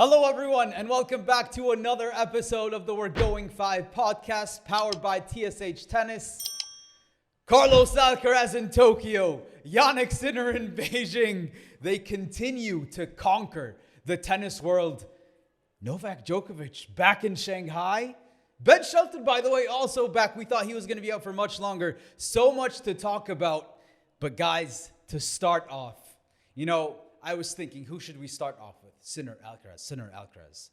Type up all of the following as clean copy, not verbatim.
Hello, everyone, and welcome back to another episode of the We're Going 5 podcast, powered by TSH Tennis. Carlos Alcaraz in Tokyo, Jannik Sinner in Beijing. They continue to conquer the tennis world. Novak Djokovic back in Shanghai. Ben Shelton, by the way, also back. We thought he was going to be out for much longer. So much to talk about. But guys, to start off, I was thinking, who should we start off with? Sinner, Alcaraz.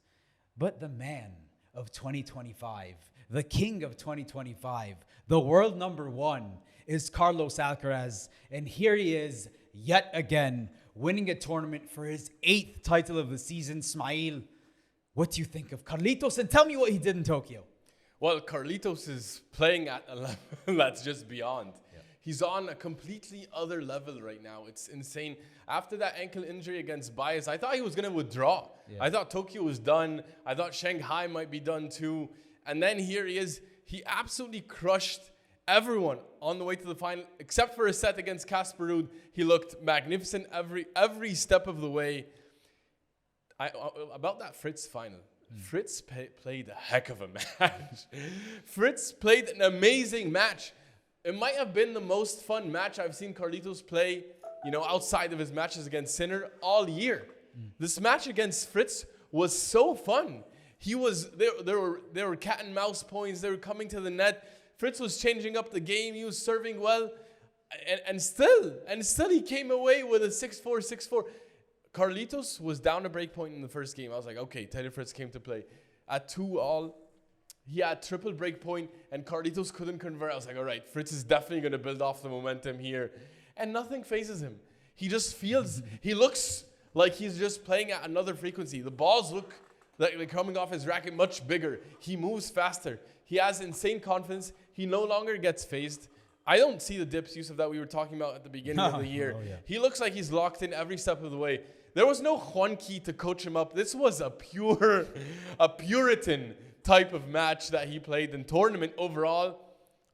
But the man of 2025, the king of 2025, the world number one is Carlos Alcaraz. And here he is yet again, winning a tournament for his 8th title of the season. Smail, what do you think of Carlitos? And tell me what he did in Tokyo. Well, Carlitos is playing at a level that's just beyond. Yeah. He's on a completely other level right now. It's insane. After that ankle injury against Baez, I thought he was going to withdraw. Yeah. I thought Tokyo was done. I thought Shanghai might be done too. And then here he is. He absolutely crushed everyone on the way to the final, except for a set against Casper Ruud. He looked magnificent every step of the way. About that Fritz final. Fritz played a heck of a match. Fritz played an amazing match. It might have been the most fun match I've seen Carlitos play, outside of his matches against Sinner all year. This match against Fritz was so fun. There were cat and mouse points. They were coming to the net. Fritz was changing up the game. He was serving well. And still he came away with a 6-4, 6-4. Carlitos was down a break point in the first game. I was like, okay, Taylor Fritz came to play. At 2-all, he had triple break point, and Carlitos couldn't convert. I was like, all right, Fritz is definitely going to build off the momentum here. And nothing phases him. He just he looks like he's just playing at another frequency. The balls look like they're coming off his racket much bigger. He moves faster. He has insane confidence. He no longer gets phased. I don't see the dips, Yusuf, that we were talking about at the beginning of the year. Yeah. He looks like he's locked in every step of the way. There was no Juanqui to coach him up. This was a Puritan type of match that he played in tournament. Overall,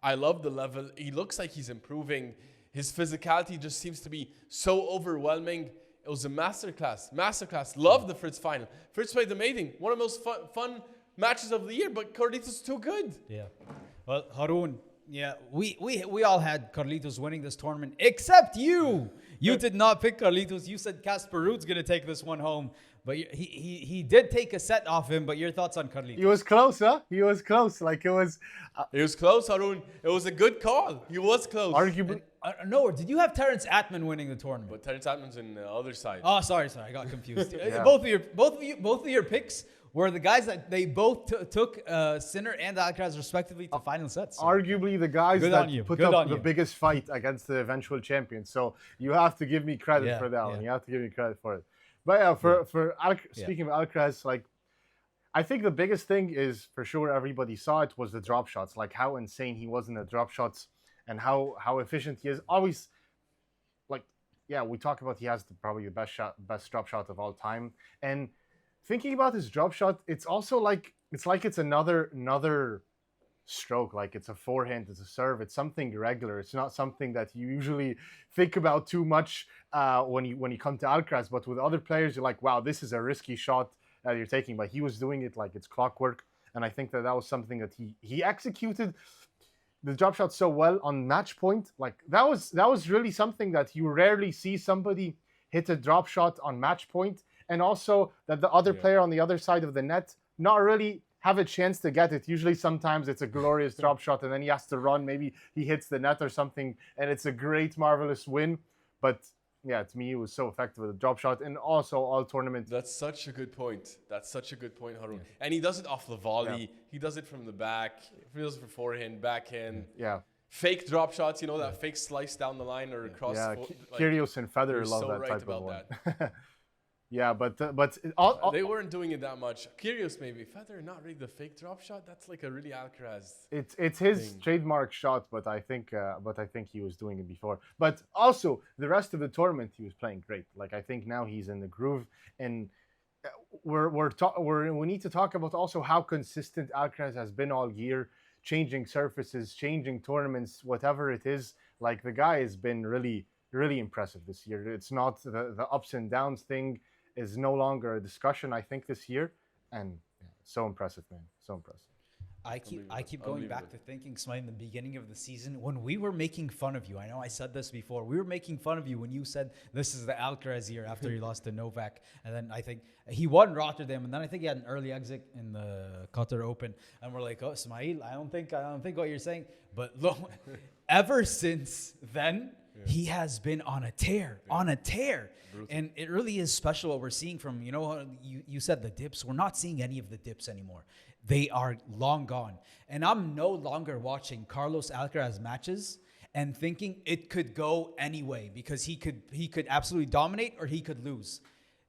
I love the level. He looks like he's improving. His physicality just seems to be so overwhelming. It was a masterclass. Love the Fritz final. Fritz played amazing. One of the most fun matches of the year, but Carlitos is too good. Yeah. Well, Harun, yeah, we all had Carlitos winning this tournament, except you. You did not pick Carlitos. You said Casper Ruud's going to take this one home. But he did take a set off him. But your thoughts on Carlitos? He was close, huh? He was close. Like, it was... He was close, Harun. It was a good call. He was close. Arguably... No, did you have Terence Atmane winning the tournament? But Terence Atmane's in the other side. Oh, sorry. I got confused. Yeah. Both of your picks were the guys that they both took Sinner and Alcaraz respectively to final sets. So. Arguably the guys that put up the biggest fight against the eventual champion. So you have to give me credit for that one. You have to give me credit for it. But speaking of Alcaraz, like, I think the biggest thing is, for sure, everybody saw it, was the drop shots. Like, how insane he was in the drop shots and how efficient he is. Always, like, we talk about he has probably the best drop shot of all time. And thinking about his drop shot, it's also like it's another stroke. Like, it's a forehand, it's a serve, it's something regular. It's not something that you usually think about too much when you come to Alcaraz. But with other players, you're like, wow, this is a risky shot that you're taking. But he was doing it like it's clockwork, and I think that was something that he executed the drop shot so well on match point. Like, that was really something that you rarely see somebody hit a drop shot on match point. And also that the other player on the other side of the net not really have a chance to get it. Usually sometimes it's a glorious drop shot and then he has to run. Maybe he hits the net or something and it's a great, marvelous win. But yeah, to me, it was so effective with the drop shot and also all tournament. That's such a good point. Harun. Yeah. And he does it off the volley. Yeah. He does it from the back. He does it for forehand, backhand. Yeah. Fake drop shots, that fake slice down the line or across. Yeah, Kyrgios and Federer love that type of one. Yeah, but they weren't doing it that much. Kyrgios maybe. Federer, not really the fake drop shot. That's like a really Alcaraz. It's his trademark shot, but I think he was doing it before. But also the rest of the tournament, he was playing great. Like, I think now he's in the groove, and we need to talk about also how consistent Alcaraz has been all year, changing surfaces, changing tournaments, whatever it is. Like, the guy has been really, really impressive this year. It's not the ups and downs thing. is no longer a discussion, I think, this year. And so impressive, man. So impressive. I keep going back to thinking, Smite, in the beginning of the season, when we were making fun of you, I know I said this before, we were making fun of you when you said this is the Alcaraz year after he lost to Novak. And then I think he won Rotterdam, and then I think he had an early exit in the Qatar Open. And we're like, oh, Ismail, I don't think what you're saying. But look, ever since then, he has been on a tear. Brutal. And it really is special what we're seeing from, you said the dips. We're not seeing any of the dips anymore. They are long gone. And I'm no longer watching Carlos Alcaraz matches and thinking it could go any way because he could absolutely dominate or he could lose.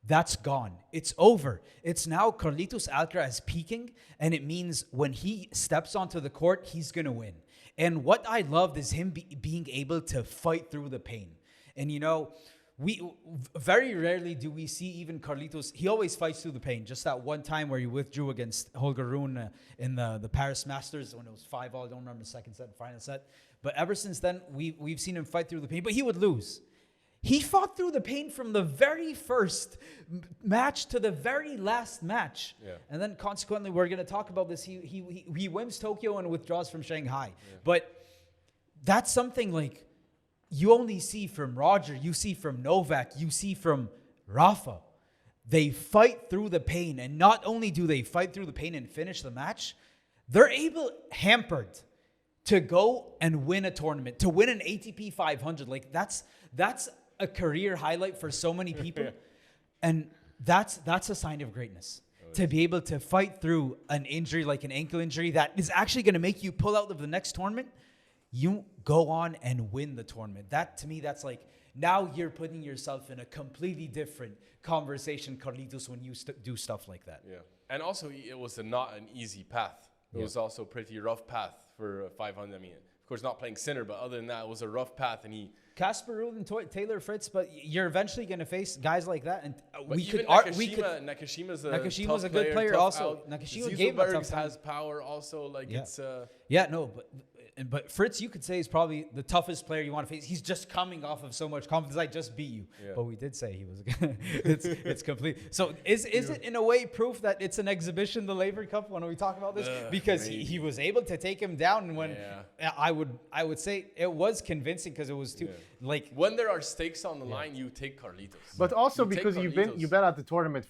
That's gone. It's over. It's now Carlitos Alcaraz peaking, and it means when he steps onto the court, he's going to win. And what I loved is him being able to fight through the pain. And, we very rarely do we see even Carlitos. He always fights through the pain. Just that one time where he withdrew against Holger Rune in the Paris Masters when it was 5-all. I don't remember the second set and final set. But ever since then, we've seen him fight through the pain. But he would lose. He fought through the pain from the very first match to the very last match. Yeah. And then consequently, we're going to talk about this. He wins Tokyo and withdraws from Shanghai. Yeah. But that's something like you only see from Roger, you see from Novak, you see from Rafa. They fight through the pain. And not only do they fight through the pain and finish the match, they're hampered to go and win a tournament, to win an ATP 500. Like that's a career highlight for so many people. And that's a sign of greatness. To be able to fight through an injury like an ankle injury that is actually going to make you pull out of the next tournament, you go on and win the tournament. That, to me, that's like, now you're putting yourself in a completely different conversation, Carlitos, when you do stuff like that. Yeah. And also, it was not an easy path. It was also a pretty rough path for 500. I mean, of course, not playing center, but other than that, it was a rough path. And Casper, Ruud, and Taylor Fritz, but you're eventually going to face guys like that. And Nakashima's a good player also. Nakashima gave Bergs has power also. But Fritz, you could say, is probably the toughest player you want to face. He's just coming off of so much confidence. I just beat you. Yeah. But we did say he was. It's complete. So is it in a way proof that it's an exhibition, the Laver Cup, when we talk about this? Because he was able to take him down. And when I would say it was convincing because it was too like when there are stakes on the line, you take Carlitos. But also because you've been at the tournament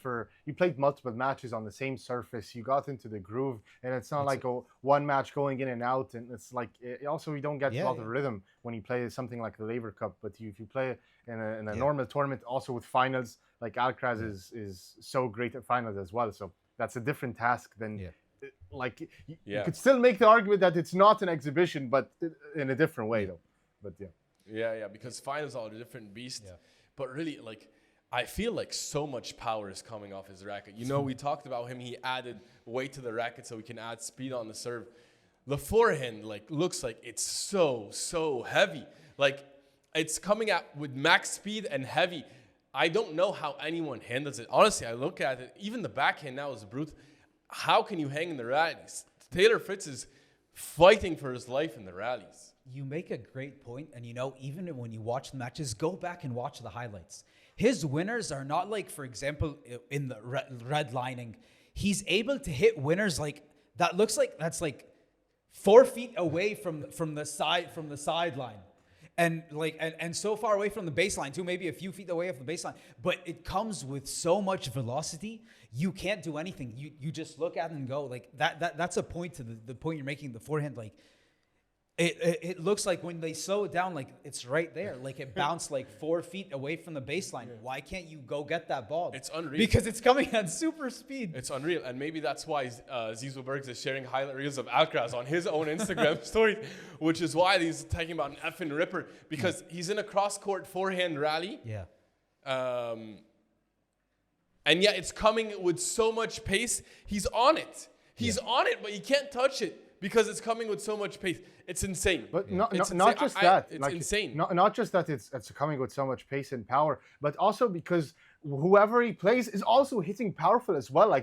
you played multiple matches on the same surface. You got into the groove, and it's not like one match going in and out, and it's like. Also, you don't get a lot of rhythm when you play something like the Laver Cup. But if you play in a normal tournament, also with finals, like Alcaraz is so great at finals as well. So that's a different task than you could still make the argument that it's not an exhibition, but in a different way though. But because finals are a different beast. Yeah. But really, I feel like so much power is coming off his racket. We talked about him. He added weight to the racket so he can add speed on the serve. The forehand looks like it's so heavy. It's coming out with max speed and heavy. I don't know how anyone handles it. Honestly, I look at it. Even the backhand now is brutal. How can you hang in the rallies? Taylor Fritz is fighting for his life in the rallies. You make a great point. And even when you watch the matches, go back and watch the highlights. His winners are not for example, in the red lining. He's able to hit winners that looks like that's 4 feet away from the sideline, and so far away from the baseline too, maybe a few feet away from the baseline. But it comes with so much velocity, you can't do anything. You just look at it and go that's a point to the point you're making. The forehand, it looks like when they slow it down, it's right there. It bounced 4 feet away from the baseline. Yeah. Why can't you go get that ball? It's unreal. Because it's coming at super speed. It's unreal. And maybe that's why Zizou Bergs is sharing highlight reels of Alcaraz on his own Instagram story, which is why he's talking about an effing ripper, because he's in a cross-court forehand rally. Yeah. And it's coming with so much pace. He's on it. He's on it, but he can't touch it because it's coming with so much pace. It's insane. But not just that. It's insane. Not just that it's coming with so much pace and power, but also because whoever he plays is also hitting powerful as well.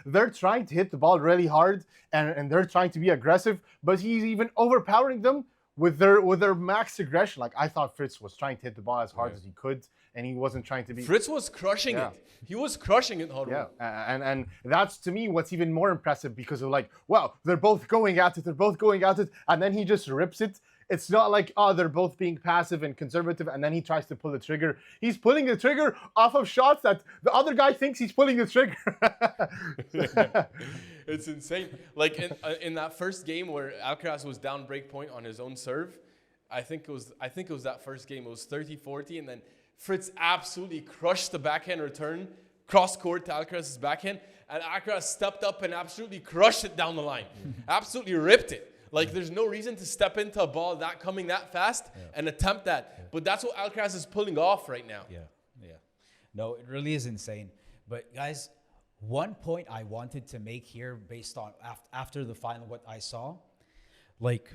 They're trying to hit the ball really hard and they're trying to be aggressive, but he's even overpowering them with their max aggression. I thought Fritz was trying to hit the ball as hard as he could, and he wasn't trying to be. Fritz was crushing it. He was crushing it, Harun. Yeah, and that's to me what's even more impressive, because of like, wow, they're both going at it, and then he just rips it. It's not like, oh, they're both being passive and conservative, and then he tries to pull the trigger. He's pulling the trigger off of shots that the other guy thinks he's pulling the trigger. It's insane. Like in that first game where Alcaraz was down break point on his own serve, I think it was that first game. It was 30-40, and then Fritz absolutely crushed the backhand return, cross court to Alcaraz's backhand, and Alcaraz stepped up and absolutely crushed it down the line. Absolutely ripped it. Like, there's no reason to step into a ball coming that fast and attempt that. Yeah. But that's what Alcaraz is pulling off right now. Yeah. No, it really is insane. But, guys, one point I wanted to make here based on after the final, what I saw, like,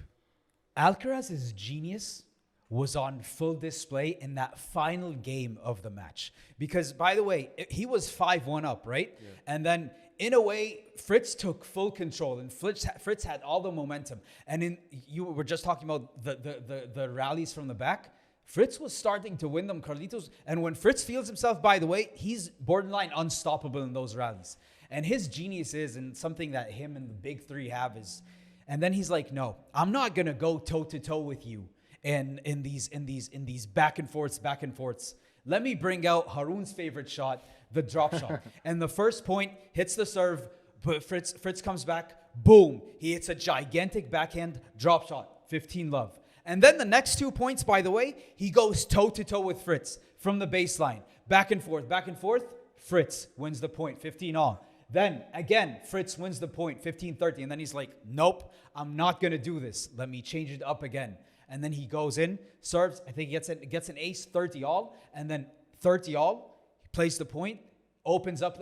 Alcaraz's genius was on full display in that final game of the match. Because, by the way, he was 5-1 up, right? Yeah. And then, in a way, Fritz took full control, and Fritz had all the momentum. And you were just talking about the rallies from the back. Fritz was starting to win them, Carlitos. And when Fritz feels himself, by the way, he's borderline unstoppable in those rallies. And his genius is, and something that him and the big three have is, and then he's like, no, I'm not gonna go toe to toe with you in these back and forths. Let me bring out Harun's favorite shot, the drop shot. And the first point hits the serve, but Fritz comes back, boom. He hits a gigantic backhand drop shot, 15-love. And then the next 2 points, by the way, he goes toe-to-toe with Fritz from the baseline. Back and forth. Fritz wins the point, 15-all. Then, again, Fritz wins the point, 15-30. And then he's like, nope, I'm not going to do this. Let me change it up again. And then he goes in, serves, I think he gets an ace, 30-all. And then 30-all, he plays the point, opens up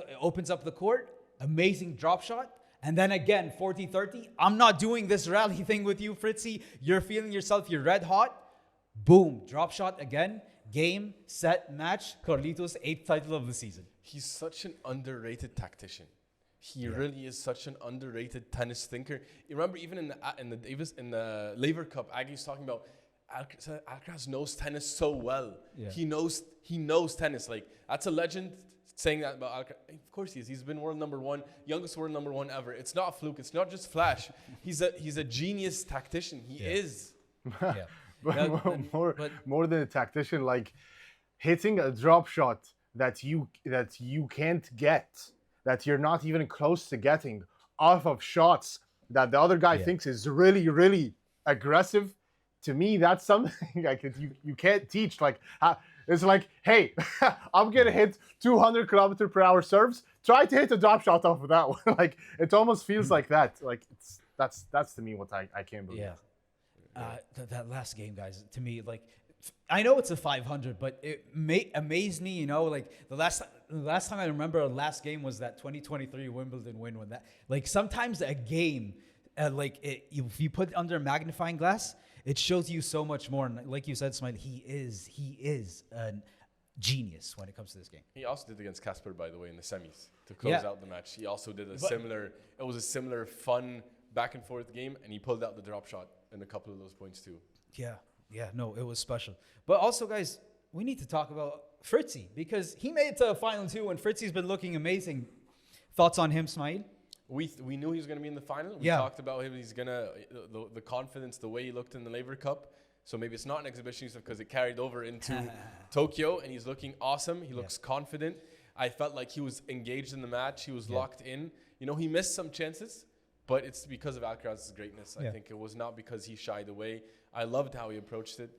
the court, amazing drop shot. And then again, 40-30. I'm not doing this rally thing with you, Fritzy. You're feeling yourself. You're red hot. Boom. Drop shot again. Game, set, match. Carlitos' 8th title of the season. He's such an underrated tactician. He really is such an underrated tennis thinker. You remember even in the Laver Cup, Aggie was talking about Alcaraz knows tennis so well. Yeah. He knows tennis. Like, that's a legend. Saying that about Alcaraz, of course he is. He's been world number one, youngest world number one ever. It's not a fluke. It's not just flash. He's a genius tactician. He is. Yeah. More than a tactician, like hitting a drop shot that you can't get, that you're not even close to getting, off of shots that the other guy thinks is really, really aggressive. To me, that's something like you can't teach. Like, it's like, hey, I'm gonna hit 200 km/h serves. Try to hit a drop shot off of that one. Like, it almost feels like that. Like, that's to me what I can't believe. Yeah. That last game, guys, to me, like, I know it's a 500, but it amazed me. You know, like the last time I remember a last game was that 2023 Wimbledon win. When that, like, sometimes a game, if you put it under a magnifying glass, it shows you so much more. And like you said, Smile, he is a genius when it comes to this game. He also did against Casper, by the way, in the semis to close out the match. He also did a similar fun back and forth game, and he pulled out the drop shot in a couple of those points too. Yeah, no, it was special. But also, guys, we need to talk about Fritzy, because he made it to a final too, and Fritzy's been looking amazing. Thoughts on him, Smail? We knew he was going to be in the final. We talked about him. He's going to, the confidence, the way he looked in the Laver Cup. So maybe it's not an exhibition because it carried over into Tokyo, and he's looking awesome. He looks confident. I felt like he was engaged in the match. He was locked in. You know, he missed some chances, but it's because of Alcaraz's greatness. I think it was not because he shied away. I loved how he approached it.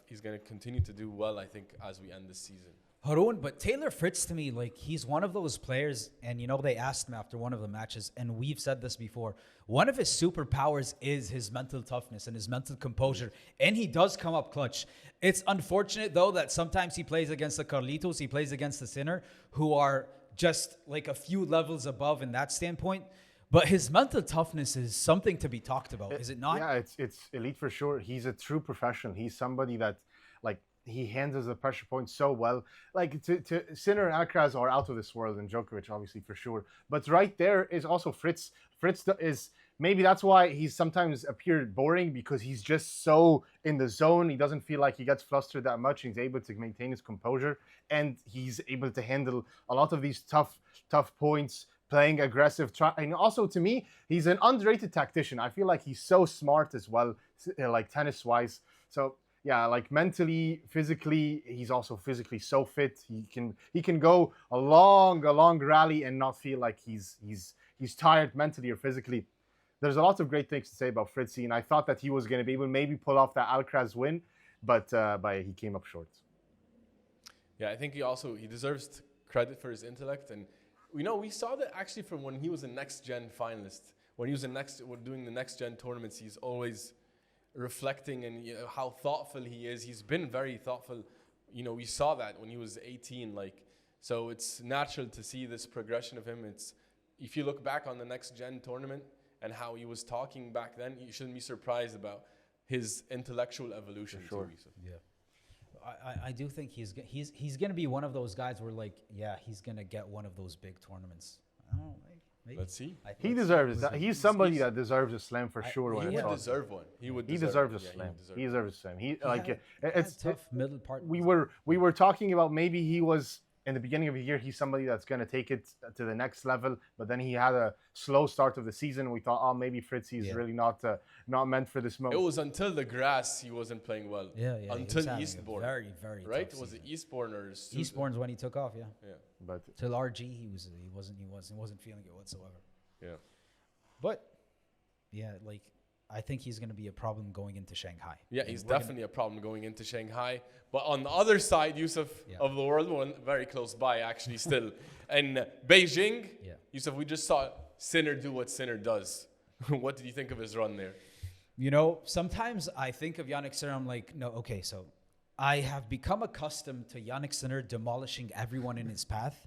He's going to continue to do well, I think, as we end this season. Harun, but Taylor Fritz, to me, like, he's one of those players, and, you know, they asked him after one of the matches, and we've said this before, one of his superpowers is his mental toughness and his mental composure, and he does come up clutch. It's unfortunate, though, that sometimes he plays against the Carlitos, he plays against the Sinner, who are just, like, a few levels above in that standpoint. But his mental toughness is something to be talked about, is it not? Yeah, it's elite for sure. He's a true professional. He's somebody that, like, he handles the pressure point so well. Like to Sinner and Alcaraz are out of this world, and Djokovic obviously for sure. But right there is also Fritz. Fritz is maybe that's why he's sometimes appeared boring, because he's just so in the zone. He doesn't feel like he gets flustered that much. He's able to maintain his composure, and he's able to handle a lot of these tough points, playing aggressive. And also, to me, he's an underrated tactician. I feel like he's so smart as well, like tennis-wise. So yeah, like mentally, physically, he's also physically so fit. He can go a long rally and not feel like he's tired mentally or physically. There's a lot of great things to say about Fritzy, and I thought that he was going to be able to maybe pull off that Alcaraz win, but he came up short. Yeah, I think he deserves credit for his intellect, and we saw that actually from when he was a next gen finalist. When he was doing the next gen tournaments, he's always reflecting and how thoughtful he is. He's been very thoughtful. We saw that when he was 18. So it's natural to see this progression of him. If you look back on the next gen tournament and how he was talking back then, you shouldn't be surprised about his intellectual evolution. For sure. Yeah. I do think he's going to be one of those guys where he's going to get one of those big tournaments. I don't know, maybe. Let's see. He deserves it. He's somebody that deserves a slam for sure. He would deserve one. He deserves a slam. He deserves a slam. It's tough middle part. We were talking about maybe he was in the beginning of the year. He's somebody that's going to take it to the next level. But then he had a slow start of the season. We thought, maybe Fritzy is really not meant for this moment. It was until the grass he wasn't playing well. Yeah. Until Eastbourne. Very, very right. Tough Was it Eastbourne or Eastbourne's when he took off? Yeah. But till RG, he wasn't feeling it whatsoever. Yeah. But I think he's going to be a problem going into Shanghai. Yeah, he's definitely a problem going into Shanghai. But on the other side, Yusuf, of the world, one very close by actually still, in Beijing, Yusuf, we just saw Sinner do what Sinner does. What did you think of his run there? Sometimes I think of Jannik Sinner, I'm like, no, okay, so I have become accustomed to Jannik Sinner demolishing everyone in his path.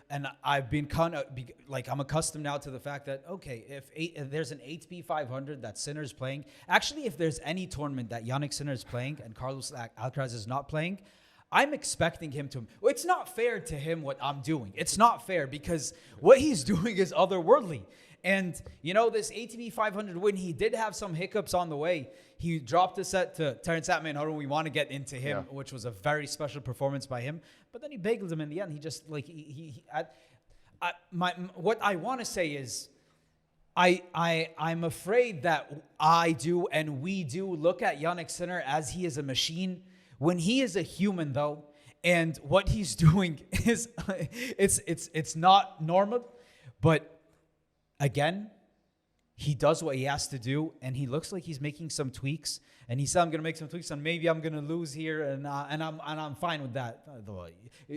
And I've been I'm accustomed now to the fact that, okay, if there's an ATP 500 that Sinner's playing, actually, if there's any tournament that Jannik Sinner is playing and Carlos Alcaraz is not playing, I'm expecting him to. Well, it's not fair to him what I'm doing. It's not fair because what he's doing is otherworldly. And, this ATP 500 win, he did have some hiccups on the way. He dropped a set to Terence Atmane. We want to get into him, which was a very special performance by him. But then he bageled him in the end. He just, what I want to say is, I'm afraid that I do and we do look at Jannik Sinner as he is a machine when he is a human, though. And what he's doing is, it's not normal, but again, he does what he has to do, and he looks like he's making some tweaks. And he said, "I'm going to make some tweaks, and maybe I'm going to lose here, and I'm fine with that."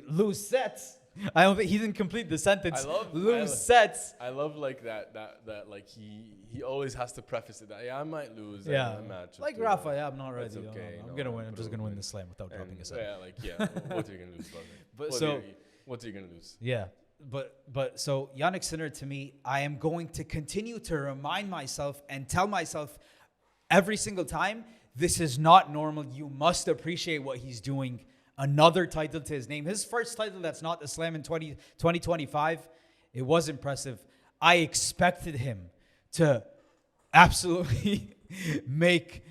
Lose sets. I don't think he didn't complete the sentence. Sets. I love that he always has to preface it that I might lose. Yeah, match. Like Rafa. I'm not ready. Okay, I'm gonna win. I'm just gonna win the slam without dropping a set. What are you gonna lose? What are you gonna lose? Yeah. But so Jannik Sinner, to me, I am going to continue to remind myself and tell myself every single time, this is not normal. You must appreciate what he's doing. Another title to his name. His first title that's not the slam in 2025. It was impressive. I expected him to absolutely make.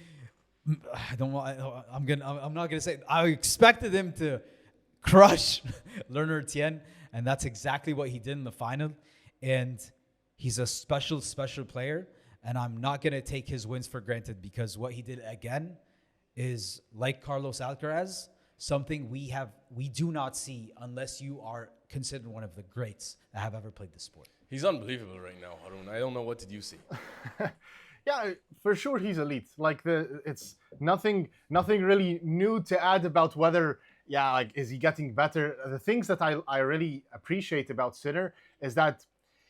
I'm not gonna say. I expected him to crush Lerner Tien. And that's exactly what he did in the final. And he's a special player. And I'm not going to take his wins for granted because what he did again is, like Carlos Alcaraz, something we do not see unless you are considered one of the greats that have ever played the sport. He's unbelievable right now, Harun. I don't know what did you see. Yeah, for sure he's elite. It's nothing really new to add about whether. Yeah, is he getting better? The things that I really appreciate about Sinner is that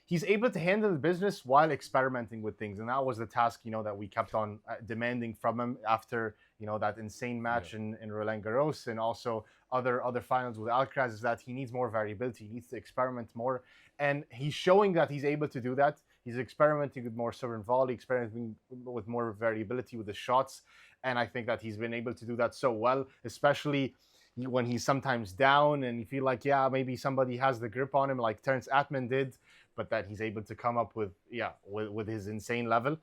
he's able to handle the business while experimenting with things. And that was the task, that we kept on demanding from him after, that insane match in Roland Garros and also other finals with Alcaraz, is that he needs more variability. He needs to experiment more. And he's showing that he's able to do that. He's experimenting with more serve and volley, experimenting with more variability with the shots. And I think that he's been able to do that so well, especially when he's sometimes down and you feel like, maybe somebody has the grip on him like Terence Atmane did, but that he's able to come up with his insane level.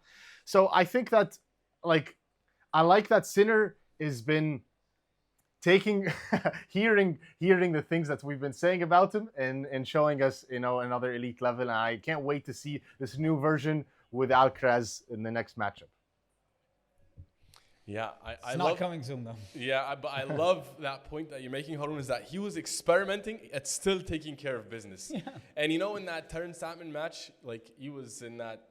So I think that, like, I like that Sinner has been taking, hearing the things that we've been saying about him and showing us, another elite level. And I can't wait to see this new version with Alcaraz in the next matchup. Yeah, it's not coming soon though. Yeah, but I love that point that you're making, Harun, is that he was experimenting at still taking care of business. Yeah. And in that Terence Atmane match, like he was in that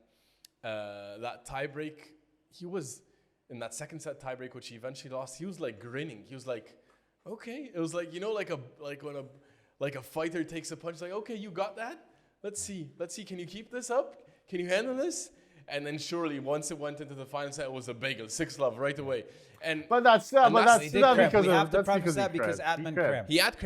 tiebreak, he was in that second set tiebreak, which he eventually lost. He was like grinning. He was like, okay. It was like when a fighter takes a punch, like, okay, you got that. Let's see. Can you keep this up? Can you handle this? And then surely, once it went into the final set, it was a bagel, 6-love right away. But that's not because we have to preface that because Atmane cramped. He had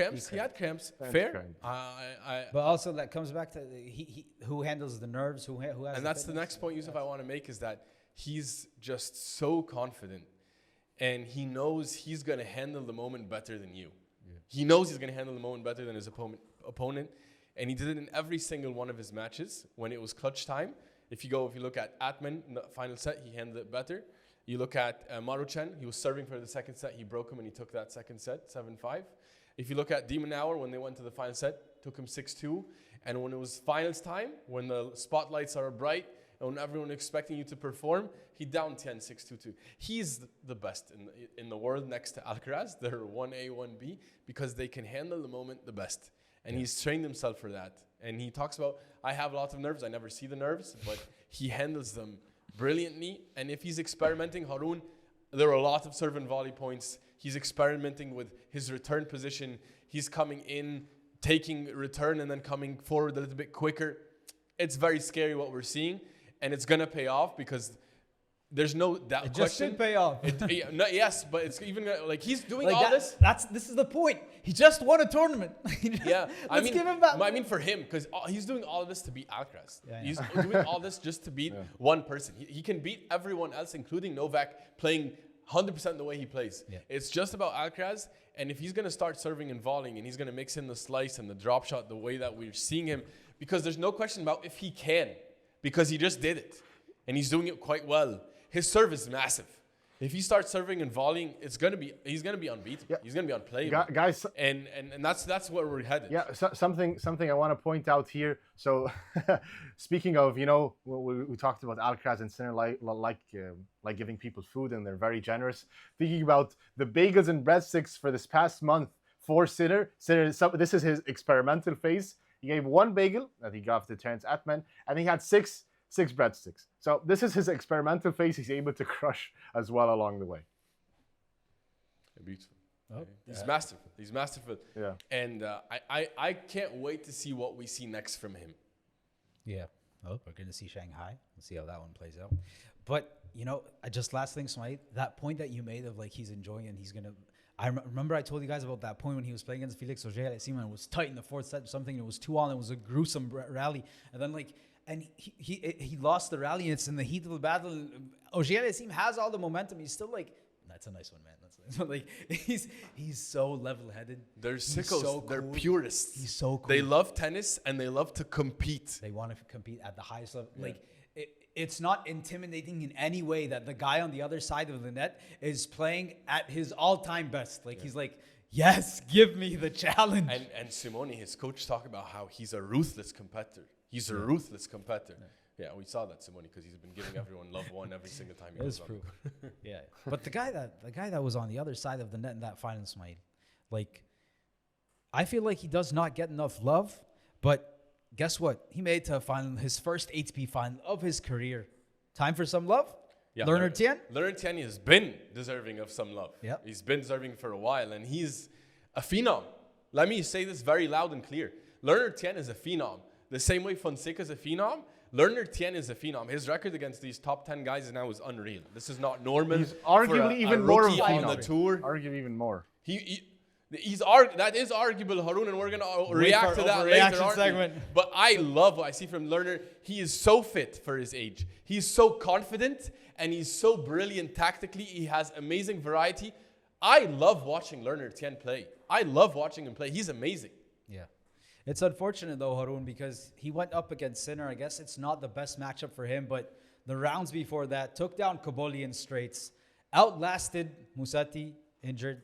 cramps. Fair. But also that comes back to he who handles the nerves, who has. And that's the next point, Yusuf, I want to make, is that he's just so confident, and he knows he's gonna handle the moment better than you. Yeah. He knows he's gonna handle the moment better than his opponent, and he did it in every single one of his matches when it was clutch time. If you look at Atmane in the final set, he handled it better. You look at Maruchan, he was serving for the second set, he broke him and he took that second set, 7-5. If you look at De Minaur, when they went to the final set, took him 6-2. And when it was finals time, when the spotlights are bright and when everyone is expecting you to perform, he downed Tien 6-2. He's the best in the world next to Alcaraz. They're 1A, 1B because they can handle the moment the best. And he's trained himself for that. And he talks about, I have lots of nerves. I never see the nerves, but he handles them brilliantly. And if he's experimenting, Harun, there are a lot of serve and volley points. He's experimenting with his return position. He's coming in, taking return, and then coming forward a little bit quicker. It's very scary what we're seeing. And it's going to pay off because there's no doubt. It just should pay off. Yes, but it's even like he's doing all this. This is the point. He just won a tournament. Let's give him that. I mean, for him, because he's doing all of this to beat Alcaraz. He's doing all this just to beat one person. He can beat everyone else, including Novak, playing 100% the way he plays. Yeah. It's just about Alcaraz. And if he's going to start serving and volleying, and he's going to mix in the slice and the drop shot the way that we're seeing him, because there's no question about if he can, because he just did it, and he's doing it quite well. His serve is massive. If he starts serving and volleying, he's gonna be unbeatable. Yeah. He's gonna be unplayable. Guys, and that's where we're headed. Yeah, something I want to point out here. So, speaking of, we talked about Alcaraz and Sinner like giving people food, and they're very generous. Thinking about the bagels and breadsticks for this past month for Sinner. This is his experimental phase. He gave one bagel that he got to Terence Atmane, and he had six breadsticks. So this is his experimental phase. He's able to crush as well along the way. Beautiful. Oh, he's masterful. He's masterful. Yeah. And I can't wait to see what we see next from him. Yeah. Oh, we're going to see Shanghai. We'll see how that one plays out. But, last thing, Smite, that point that you made of like he's enjoying and he's going to... I remember I told you guys about that point when he was playing against Felix Auger-Aliassime, and it was tight in the fourth set or something. And it was 2-all. It was a gruesome rally. And then And he lost the rally. It's in the heat of the battle. Auger-Aliassime has all the momentum. He's still like, that's a nice one, man. That's a nice one. Like he's so level-headed. They're sickos. So they're cool. Purists. He's so cool. They love tennis and they love to compete. They want to compete at the highest level. Yeah. Like it's not intimidating in any way that the guy on the other side of the net is playing at his all-time best. Like he's like, yes, give me the challenge. And Simone, his coach, talked about how he's a ruthless competitor. He's a ruthless competitor. Yeah, we saw that, Simone, because he's been giving everyone love one every single time he goes on. That's true. Yeah. But the guy that was on the other side of the net in that final, Smite, like, I feel like he does not get enough love, but guess what? He made it to a final, his first ATP final of his career. Time for some love? Yeah, Leonard Tien? Leonard Tien has been deserving of some love. Yeah. He's been deserving for a while, and he's a phenom. Let me say this very loud and clear. Leonard Tien is a phenom. The same way Fonseca is a phenom, Leonard Tien is a phenom. His record against these top 10 guys now is unreal. This is not normal. He's arguably even more of a phenom on the tour. Arguably even more. That is arguable, Harun, and we're going to react to that later segment. But I love what I see from Leonard. He is so fit for his age. He's so confident, and he's so brilliant tactically. He has amazing variety. I love watching Lerner Tien play. I love watching him play. He's amazing. Yeah. It's unfortunate, though, Harun, because he went up against Sinner. I guess it's not the best matchup for him, but the rounds before that took down Cobolli in straights, outlasted Musetti, injured,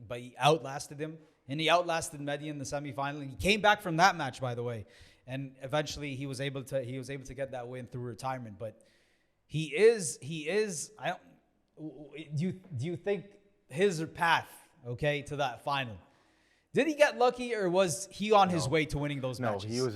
but he outlasted him, and he outlasted Medvedev in the semifinal. And he came back from that match, by the way, and eventually he was able to get that win through retirement. But he is. Do you think his path, okay, to that final, did he get lucky, or was he on his way to winning those matches? No, he was.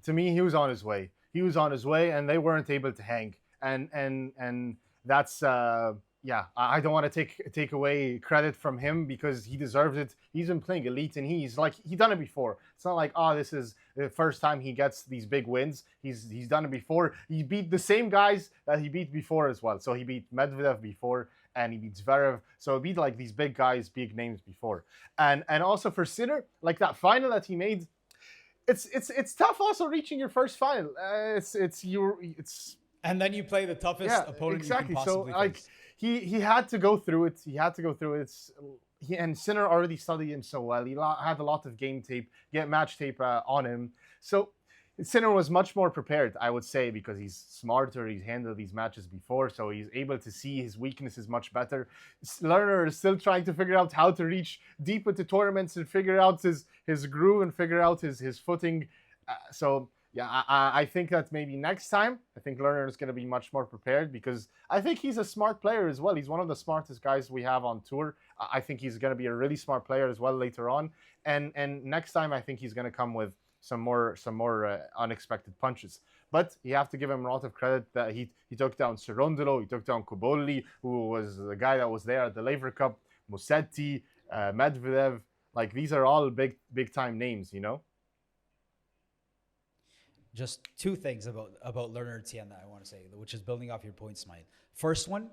To me, he was on his way. He was on his way, and they weren't able to hang. And that's I don't want to take away credit from him because he deserves it. He's been playing elite, and he's done it before. It's not like, this is the first time he gets these big wins. He's done it before. He beat the same guys that he beat before as well. So he beat Medvedev before, and he beat Zverev. So he beat like these big guys, big names before. And also for Sinner, like that final that he made, it's tough also reaching your first final. And then you play the toughest opponent exactly. you can possibly face. He had to go through it. And Sinner already studied him so well. He had a lot of game tape, match tape on him. So Sinner was much more prepared, I would say, because he's smarter. He's handled these matches before, so he's able to see his weaknesses much better. Lerner is still trying to figure out how to reach deep into tournaments and figure out his groove and figure out his footing. I think that maybe next time, I think Lerner is going to be much more prepared because I think he's a smart player as well. He's one of the smartest guys we have on tour. I think he's going to be a really smart player as well later on. And next time, I think he's going to come with some more unexpected punches. But you have to give him a lot of credit that he took down Cerundolo, he took down Cobolli, who was the guy that was there at the Laver Cup, Musetti, Medvedev. Like, these are all big time names, you know? Just two things about Lerner Tien that I want to say, which is building off your point, Smile. First one,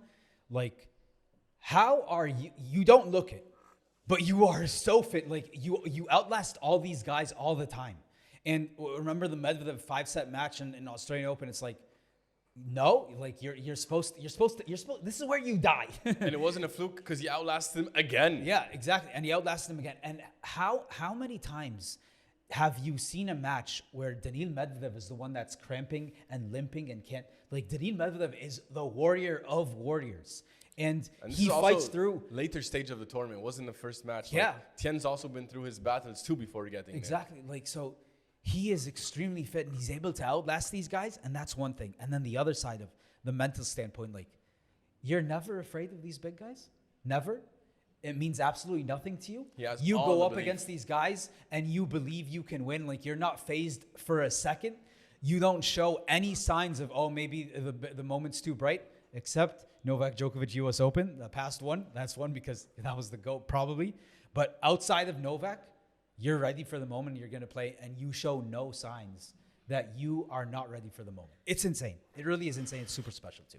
like, how are you? You don't look it, but you are so fit. Like, you outlast all these guys all the time. And remember the Medvedev 5-set match in Australian Open? It's like, no, like you're supposed to. This is where you die. And it wasn't a fluke because he outlasted him again. Yeah, exactly. And he outlasted him again. And how many times have you seen a match where Daniil Medvedev is the one that's cramping and limping and can't? Like, Daniil Medvedev is the warrior of warriors. And he fights through. Later stage of the tournament. It wasn't the first match. Yeah. Like, Tien's also been through his battles too before getting there. Exactly. Like, so he is extremely fit and he's able to outlast these guys. And that's one thing. And then the other side of the mental standpoint, like, you're never afraid of these big guys. Never. It means absolutely nothing to you. You go up against these guys and you believe you can win. Like, you're not phased for a second. You don't show any signs of, maybe the moment's too bright, except Novak Djokovic US Open, the past one. That's one because that was the GOAT probably. But outside of Novak, you're ready for the moment you're going to play, and you show no signs that you are not ready for the moment. It's insane. It really is insane. It's super special too.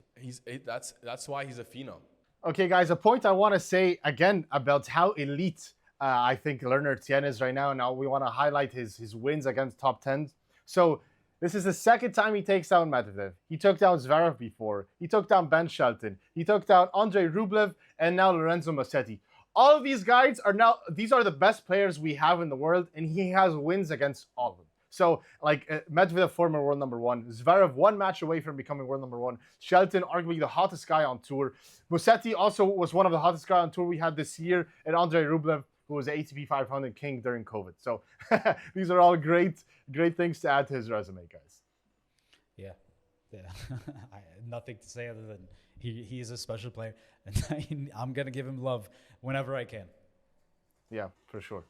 That's why he's a phenom. Okay, guys, a point I want to say again about how elite I think Lerner Tien is right now. Now we want to highlight his wins against top 10s. So this is the second time he takes down Medvedev. He took down Zverev before. He took down Ben Shelton. He took down Andrei Rublev and now Lorenzo Musetti. All of these guys these are the best players we have in the world, and he has wins against all of them. So, like, Medvedev, former world number one. Zverev, one match away from becoming world number one. Shelton, arguably the hottest guy on tour. Musetti also was one of the hottest guys on tour we had this year. And Andrei Rublev, who was the ATP 500 king during COVID. So, these are all great things to add to his resume, guys. Yeah. Nothing to say other than he is a special player. And I'm going to give him love whenever I can. Yeah, for sure.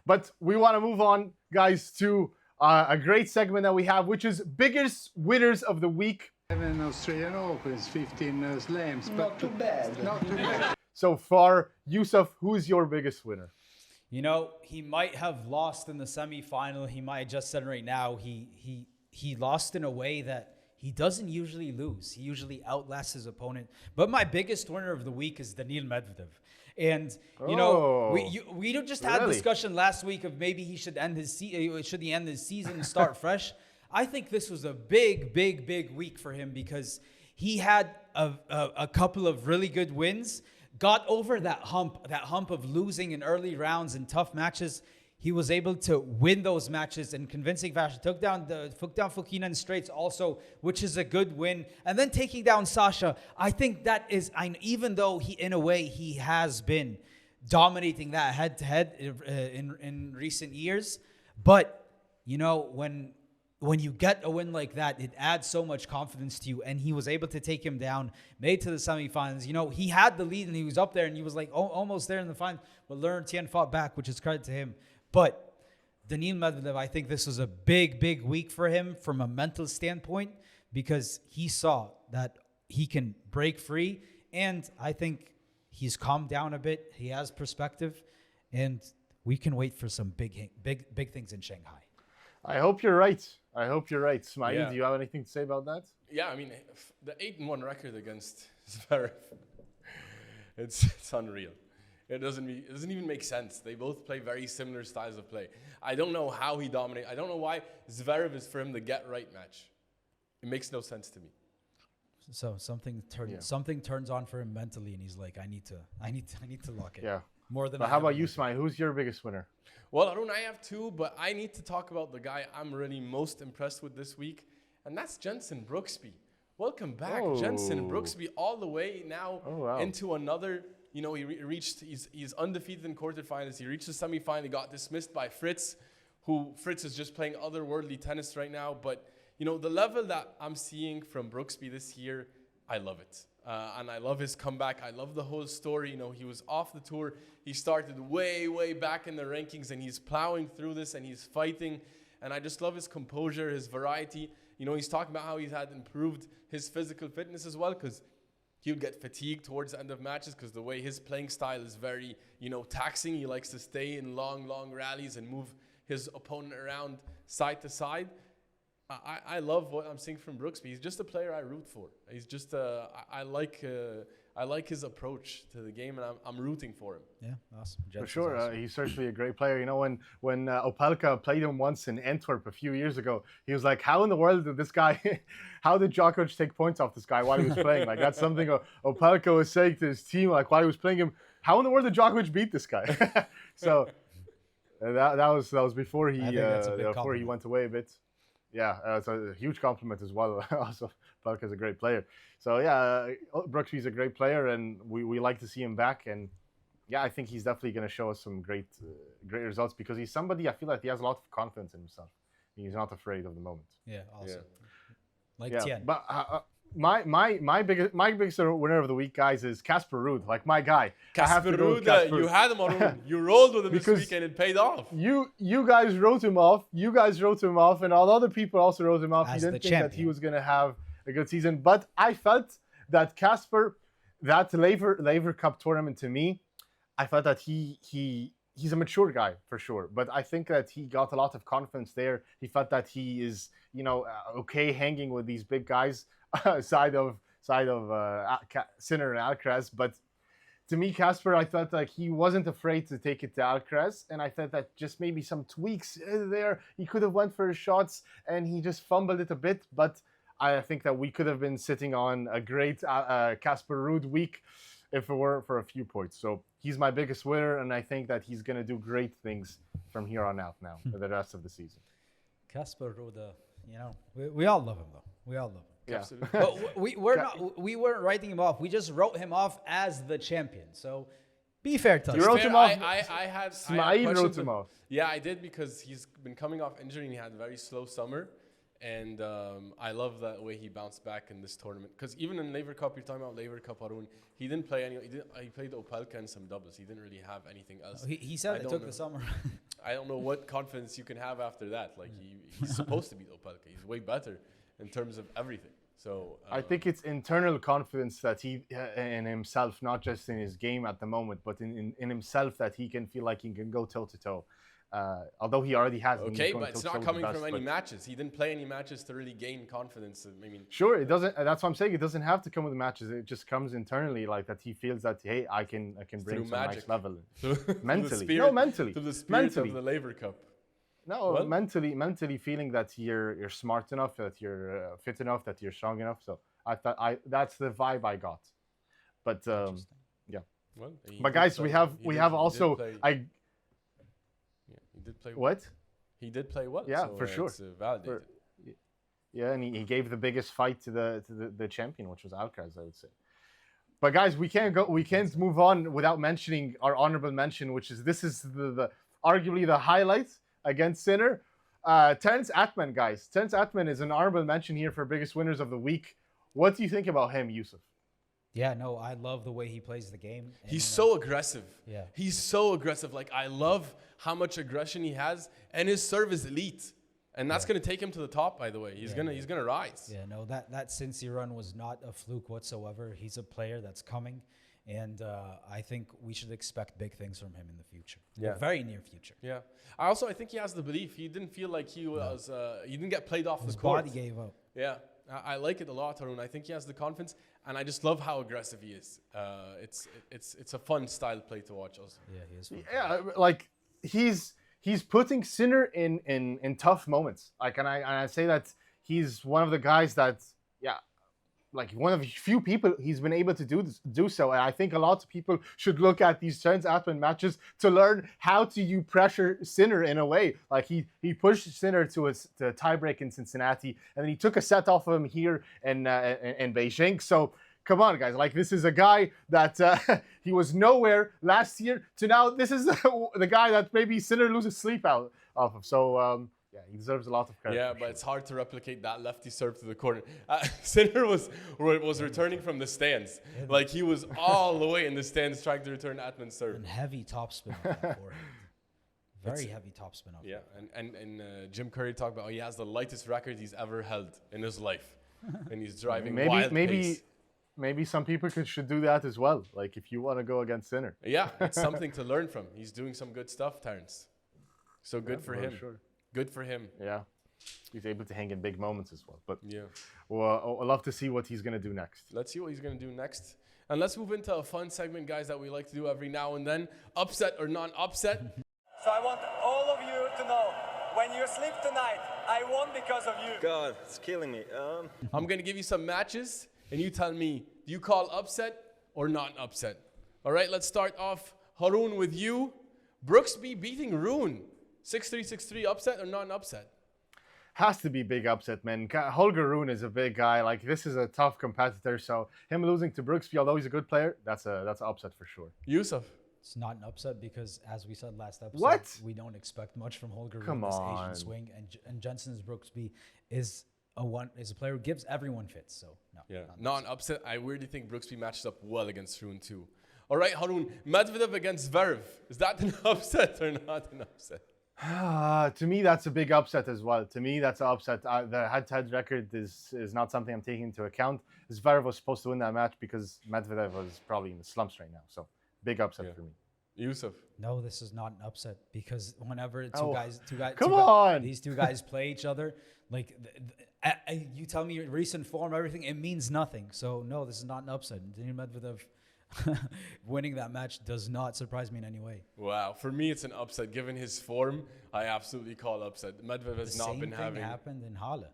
But we want to move on, guys, to a great segment that we have, which is biggest winners of the week. 7 Australian Opens, 15 slams. Not too bad. So far, Yusuf, who's your biggest winner? You know, he might have lost in the semifinal. He might have just said right now he lost in a way that he doesn't usually lose. He usually outlasts his opponent. But my biggest winner of the week is Daniil Medvedev. And, you know, we just had a discussion last week of maybe he should end his season and start fresh. I think this was a big week for him because he had a couple of really good wins, got over that hump of losing in early rounds and tough matches. He was able to win those matches in convincing fashion. Took down Fokina in straights also, which is a good win. And then taking down Sasha, I think that is, even though in a way he has been dominating that head-to-head in recent years, but when you get a win like that, it adds so much confidence to you. And he was able to take him down, made to the semifinals. He had the lead and he was up there and he was like almost there in the final. But Tien fought back, which is credit to him. But Daniil Medvedev, I think this was a big week for him from a mental standpoint, because he saw that he can break free. And I think he's calmed down a bit. He has perspective. And we can wait for some big things in Shanghai. I hope you're right. Smail, do you have anything to say about that? Yeah, I mean, the 8-1 record against Zverev, it's unreal. It doesn't even make sense. They both play very similar styles of play. I don't know how he dominates. I don't know why Zverev is for him the get-right match. It makes no sense to me. So something turns on for him mentally, and he's like, I need to lock it. Yeah. More than. But how about you, Smail? Who's your biggest winner? Well, Rune, I have two, but I need to talk about the guy I'm really most impressed with this week, and that's Jensen Brooksby. Welcome back, Jensen Brooksby, all the way now into another. He's undefeated in quarterfinals. He reached the semifinal. He got dismissed by Fritz, Fritz is just playing otherworldly tennis right now. But, the level that I'm seeing from Brooksby this year, I love it. And I love his comeback. I love the whole story. He was off the tour. He started way back in the rankings, and he's plowing through this, and he's fighting. And I just love his composure, his variety. He's talking about how he's had improved his physical fitness as well, because he would get fatigued towards the end of matches because the way his playing style is very, taxing. He likes to stay in long rallies and move his opponent around side to side. I love what I'm seeing from Brooksby. He's just a player I root for. He's just I like his approach to the game, and I'm rooting for him. Yeah, awesome. For sure, awesome. He's certainly a great player. When Opelka played him once in Antwerp a few years ago, he was like, "How in the world did this guy? How did Djokovic take points off this guy while he was playing?" Like that's something Opelka was saying to his team, like while he was playing him. How in the world did Djokovic beat this guy? So that was before he went away a bit. Yeah, it's a huge compliment as well. Also, Opelka's a great player. So yeah, Brooksby's a great player, and we like to see him back. And yeah, I think he's definitely going to show us some great results, because he's somebody I feel like he has a lot of confidence in himself. He's not afraid of the moment. Yeah, awesome. Like Tien. But my biggest winner of the week, guys, is Casper Ruud, like my guy. Casper Ruud, you had him on Ruud. You rolled with him this week, and it paid off. You guys wrote him off. And all other people also wrote him off. As you didn't think champion. that he was going to have a good season. But I felt that Casper, that Lever Cup tournament, to me, I felt that he's a mature guy for sure. But I think that he got a lot of confidence there. He felt that he is, okay hanging with these big guys. side of Sinner and Alcaraz, but to me, Casper, I felt like he wasn't afraid to take it to Alcaraz, and I thought that just maybe some tweaks there, he could have went for his shots, and he just fumbled it a bit. But I think that we could have been sitting on a great Casper Ruud week if it weren't for a few points. So he's my biggest winner, and I think that he's going to do great things from here on out now for the rest of the season. Casper Ruud, we all love him though. We all love him. Yeah. Absolutely. But we weren't writing him off. We just wrote him off as the champion. So be fair to us. You wrote him off. I had Smail wrote him off. Yeah, I did, because he's been coming off injury and he had a very slow summer. And I love the way he bounced back in this tournament. Because even in Lever Cup, you're talking about Lever Cup, Arun, he didn't play any. He played Opelka and some doubles. He didn't really have anything else. He said it took the summer. I don't know what confidence you can have after that. Like he's supposed to beat Opelka. He's way better in terms of everything. So I think it's internal confidence that he in himself, not just in his game at the moment, but in himself, that he can feel like he can go toe to toe. Although he already has. Okay, but it's not coming from any matches. He didn't play any matches to really gain confidence. Sure, it doesn't. That's what I'm saying. It doesn't have to come with the matches. It just comes internally, like that. He feels that, hey, I can bring some nice level mentally. Mentally. To the spirit of the Lever Cup. No, well, mentally feeling that you're smart enough, that you're fit enough, that you're strong enough. So That's the vibe I got. But yeah. Well, but guys, we have also he did play what? He did play well. Yeah, so, for sure. It's validated. Yeah, and he gave the biggest fight to the champion, which was Alcaraz, I would say. But guys, we can't move on without mentioning our honorable mention, which is the arguably the highlight against Sinner. Terence Atmane, guys. Terence Atmane is an honorable mention here for biggest winners of the week. What do you think about him, Yusuf? Yeah, no, I love the way he plays the game. He's so aggressive. Yeah. He's so aggressive. Like, I love how much aggression he has, and his serve is elite. And that's going to take him to the top, by the way. He's gonna rise. Yeah, no, that Cincy run was not a fluke whatsoever. He's a player that's coming, and I think we should expect big things from him in the future. Yeah. The very near future. Yeah. I think he has the belief. He didn't feel like he was, he didn't get played off His the court. body gave up. Yeah. I like it a lot, Harun. I think he has the confidence, and I just love how aggressive he is. It's a fun style play to watch also. Yeah, he is fun. Yeah, like he's putting Sinner in tough moments. Like, and I say that he's one of the guys that, like one of the few people he's been able to do so. And I think a lot of people should look at these Terence Atmane matches to learn how to you pressure Sinner in a way. Like he pushed Sinner to a tiebreak in Cincinnati, and then he took a set off of him here in Beijing. So come on, guys. Like, this is a guy that he was nowhere last year to now. This is the guy that maybe Sinner loses sleep out off of. So, yeah, he deserves a lot of credit. Yeah, but it's hard to replicate that lefty serve to the corner. Sinner was returning from the stands. Like, he was all the way in the stands trying to return Atmane's serve. And heavy topspin off that forehand. Very heavy topspin off. Yeah, and Jim Curry talked about he has the lightest record he's ever held in his life. And he's driving wild pace. Maybe some people should do that as well. Like, if you want to go against Sinner. Yeah, it's something to learn from. He's doing some good stuff, Terence. So good for him. Sure. Good for him. Yeah. He's able to hang in big moments as well. But yeah, well, I'd love to see what he's going to do next. Let's see what he's going to do next. And let's move into a fun segment, guys, that we like to do every now and then. Upset or non-upset. So I want all of you to know, when you sleep tonight, I won because of you. God, it's killing me. I'm going to give you some matches, and you tell me, do you call upset or non-upset? All right, let's start off, Harun, with you. Brooksby beating Rune. 6-3, 6-3, upset or non-upset? Has to be big upset, man. Holger Rune is a big guy. Like, this is a tough competitor, so him losing to Brooksby, although he's a good player, that's an upset for sure. Yusuf? It's not an upset because, as we said last episode, we don't expect much from Holger Rune, this Asian swing, and Jensen's Brooksby is a player who gives everyone fits. So no. Yeah, non-upset. I weirdly think Brooksby matches up well against Rune too. All right, Harun, Medvedev against Zverev. Is that an upset or not an upset? To me, that's a big upset as well. To me, that's an upset. The head-to-head record is not something I'm taking into account. Zverev was supposed to win that match because Medvedev was probably in the slumps right now. So, big upset for me. Yusuf? No, this is not an upset because whenever these two guys play each other, like you tell me recent form, everything, it means nothing. So no, this is not an upset. Daniil Medvedev winning that match does not surprise me in any way. Wow, for me it's an upset. Given his form, I absolutely call upset. Medvedev has not been having. The same thing happened in Halle.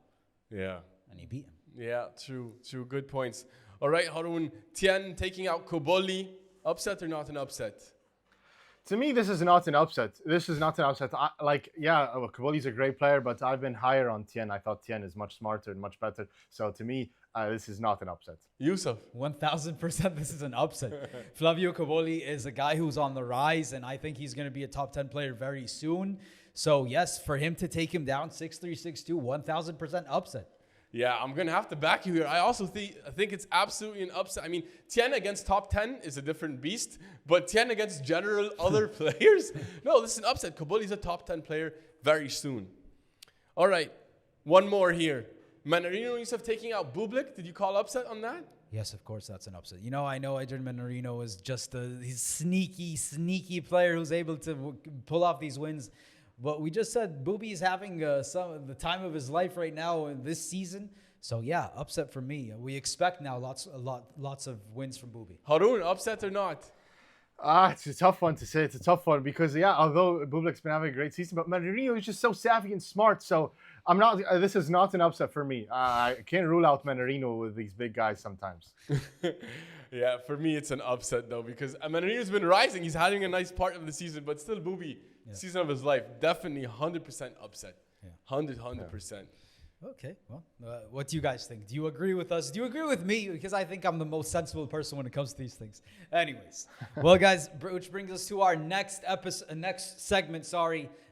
Yeah. And he beat him. Yeah, true. Good points. All right, Harun, Tien taking out Cobolli. Upset or not an upset? To me, this is not an upset. Cobolli's a great player, but I've been higher on Tien. I thought Tien is much smarter and much better. So to me, this is not an upset. Yusuf? 1000% this is an upset. Flavio Cobolli is a guy who's on the rise, and I think he's going to be a top 10 player very soon. So yes, for him to take him down 6-3, 6-2, 1000% upset. Yeah, I'm going to have to back you here. I also think it's absolutely an upset. I mean, Tien against top 10 is a different beast, but Tien against general other players? No, this is an upset. Cobolli's a top 10 player very soon. All right, one more here. Mannarino Yusuf taking out Bublik. Did you call upset on that? Yes, of course, that's an upset. I know Adrian Mannarino is just he's sneaky player who's able to pull off these wins. But we just said Booby is having the time of his life right now in this season. So yeah, upset for me. We expect now lots of wins from Booby. Harun, upset or not? It's a tough one to say. It's a tough one because, although Bublik's been having a great season, but Mannarino is just so savvy and smart. So I'm not. This is not an upset for me. I can't rule out Mannarino with these big guys sometimes. Yeah, for me it's an upset though because Mannarino's been rising. He's having a nice part of the season, but still, Booby, season of his life, definitely 100% upset. 100%. Okay, well, what do you guys think? Do you agree with us? Do you agree with me? Because I think I'm the most sensible person when it comes to these things. Anyways, well, guys, which brings us to our next segment,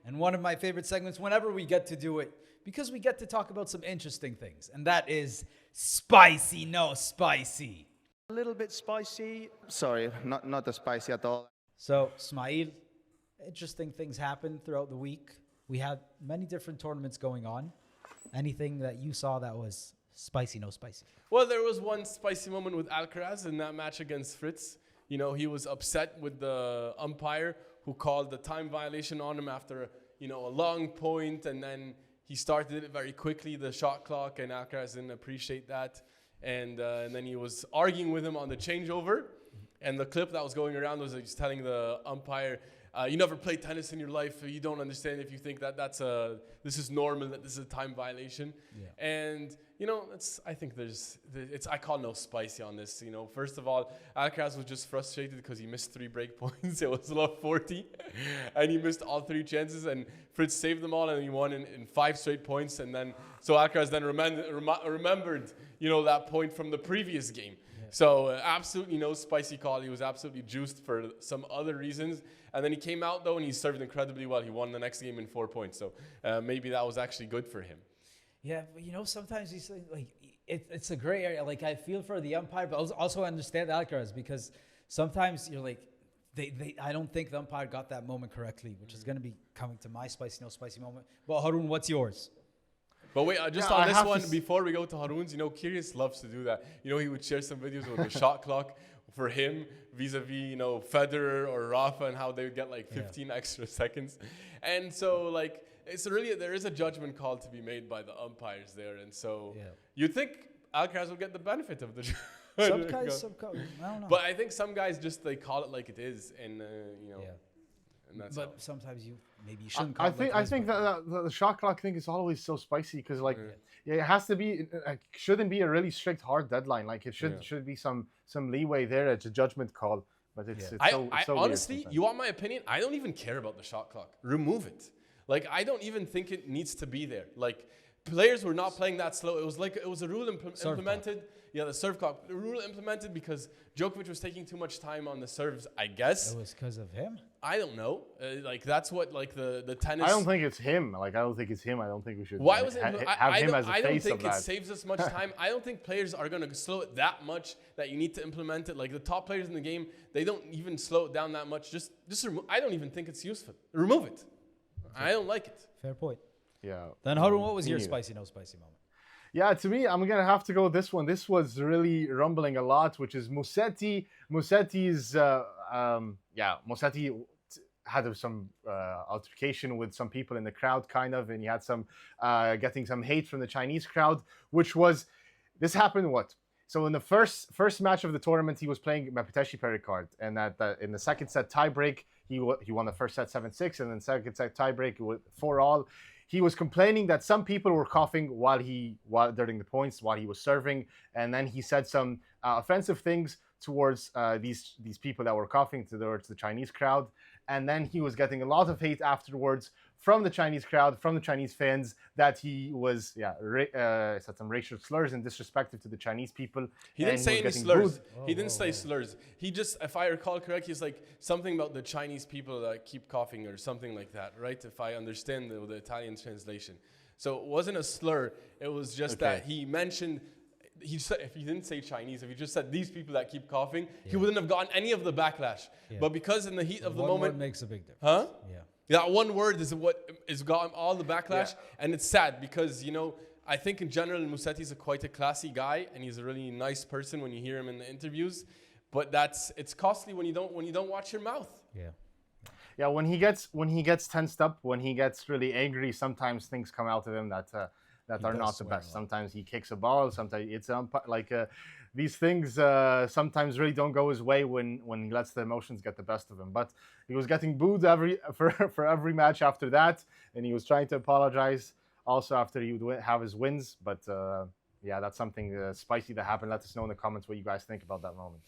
and one of my favorite segments whenever we get to do it, because we get to talk about some interesting things, and that is spicy, no spicy. A little bit spicy. Sorry, not as spicy at all. So, Smail, interesting things happened throughout the week. We had many different tournaments going on. Anything that you saw that was spicy, no spicy? Well, there was one spicy moment with Alcaraz in that match against Fritz. You know, he was upset with the umpire who called the time violation on him after, a long point, and then he started it very quickly, the shot clock, and Alcaraz didn't appreciate that. And then he was arguing with him on the changeover. And the clip that was going around was he's telling the umpire, you never played tennis in your life. You don't understand if you think that this is normal, that this is a time violation. Yeah. And, I think I call no spicy on this. First of all, Alcaraz was just frustrated because he missed 3 break points. It was love 40. And he missed all 3 chances. And Fritz saved them all and he won in 5 straight points. And then, so Alcaraz then remembered, that point from the previous game. Yeah. So absolutely no spicy call. He was absolutely juiced for some other reasons. And then he came out, though, and he served incredibly well. He won the next game in 4 points. So maybe that was actually good for him. Yeah, but, sometimes you say, it's a gray area. Like, I feel for the umpire, but also I understand Alcaraz because sometimes you're like, I don't think the umpire got that moment correctly, which is going to be coming to my spicy, no spicy moment. But, Harun, what's yours? But wait, just on this one, before we go to Harun's, Kyrgios loves to do that. He would share some videos with the shot clock for him vis-a-vis, Federer or Rafa and how they would get 15 extra seconds. And so there is a judgment call to be made by the umpires there. And so you'd think Alcaraz will get the benefit of the Some guys, I don't know. But I think some guys just, they call it like it is. And, and that's but sometimes you shouldn't call I think that the shot clock thing is always so spicy because it has to be, shouldn't be a really strict hard deadline. It should be some leeway there. It's a judgment call, but it's so honestly, you want my opinion? I don't even care about the shot clock. Remove it. I don't even think it needs to be there. Players were not playing that slow. It was a rule implemented. Yeah, the serve clock. The rule implemented because Djokovic was taking too much time on the serves, I guess. It was because of him? I don't know. That's what, the tennis... I don't think it's him. I don't think it's him. I don't think we should Why was it have him as a face of that. I don't think it saves us much time. I don't think players are going to slow it that much that you need to implement it. The top players in the game, they don't even slow it down that much. Just I don't even think it's useful. Remove it. I don't like it. Fair point. Yeah. Then, Harun, what was your spicy, no spicy moment? Yeah, to me, I'm going to have to go with this one. This was really rumbling a lot, which is Musetti. Musetti's, Musetti had some altercation with some people in the crowd, kind of, and he had some, getting some hate from the Chinese crowd, this happened So in the first match of the tournament, he was playing Medvedev Pericard, and in the second set tiebreak, he won the first set 7-6, and then second set tiebreak 4-all. He was complaining that some people were coughing while during the points while he was serving, and then he said some offensive things towards these people that were coughing towards the Chinese crowd, and then he was getting a lot of hate afterwards from the Chinese crowd, from the Chinese fans, that he was said some racial slurs and disrespectful to the Chinese people. He didn't say any slurs. He didn't say slurs. He just, if I recall correctly, he's something about the Chinese people that keep coughing or something like that, right? If I understand the Italian translation. So it wasn't a slur. It was just that he mentioned, he said, if he didn't say Chinese, if he just said these people that keep coughing, he wouldn't have gotten any of the backlash. Yeah. But because in the heat of the moment... One makes a big difference. Huh? Yeah. That one word is what is gotten all the backlash, and it's sad because I think in general Musetti's quite a classy guy, and he's a really nice person when you hear him in the interviews. But it's costly when you don't watch your mouth. Yeah. Yeah, when he gets tensed up, when he gets really angry, sometimes things come out of him that that are not the best. Sometimes he kicks a ball, sometimes it's these things sometimes really don't go his way when he lets the emotions get the best of him. But he was getting booed for every match after that, and he was trying to apologize also after he would have his wins. But yeah, that's something spicy that happened. Let us know in the comments what you guys think about that moment.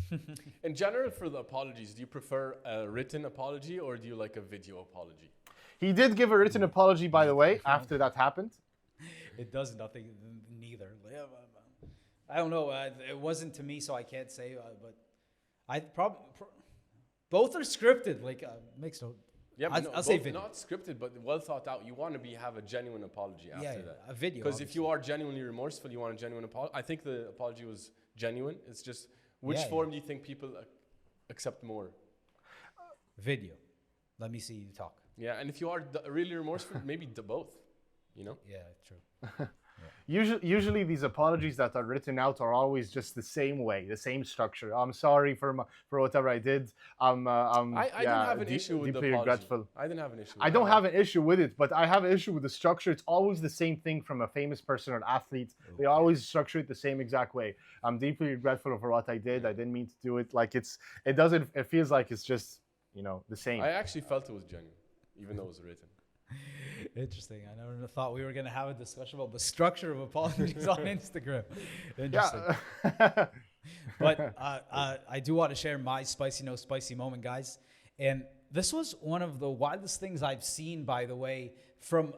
In general, for the apologies, do you prefer a written apology or do you like a video apology? He did give a written apology, by the way, after that happened. It does nothing, neither. I don't know. It wasn't to me, so I can't say. But I probably both are scripted. Makes no. Yeah, I'll say video. Not scripted, but well thought out. You want to have a genuine apology after that. A video. Because if you are genuinely remorseful, you want a genuine apology. I think the apology was genuine. It's just which form do you think people accept more? Video. Let me see you talk. Yeah, and if you are really remorseful, maybe both. You know? Yeah, true. Usually these apologies that are written out are always just the same way, the same structure. I'm sorry for whatever I did. I didn't have an issue with the apology. Regretful. I didn't have an issue. I don't have an issue with it, but I have an issue with the structure. It's always the same thing from a famous person or an athlete. Okay. They always structure it the same exact way. I'm deeply regretful for what I did. I didn't mean to do it. It feels like it's just, the same. I actually felt it was genuine, even though it was written. Interesting. I never thought we were going to have a discussion about the structure of apologies on Instagram. Interesting. Yeah. But I do want to share my spicy, no spicy moment, guys. And this was one of the wildest things I've seen, by the way, from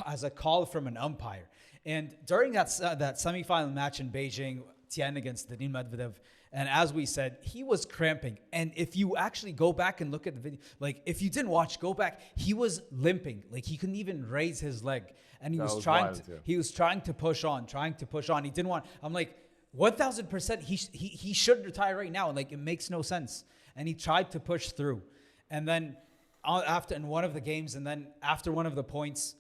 as a call from an umpire. And during that semifinal match in Beijing, Tien against Daniil Medvedev, and as we said, he was cramping. And if you actually go back and look at the video, if you didn't watch, go back. He was limping. He couldn't even raise his leg. And he was trying to push on. He didn't want. I'm like, 1,000%. He should retire right now. It makes no sense. And he tried to push through. And then in one of the games, and then after one of the points,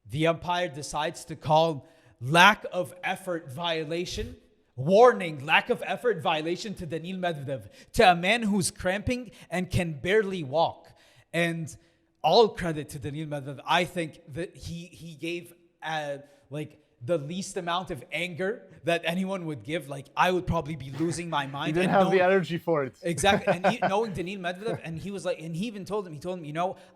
the umpire decides to call lack of effort violation. Warning, lack of effort violation to Daniil Medvedev, to a man who's cramping and can barely walk. And all credit to Daniil Medvedev. I think that he gave the least amount of anger that anyone would give. I would probably be losing my mind. He didn't have the energy for it. Exactly. And knowing Daniil Medvedev, and he was and he even told him,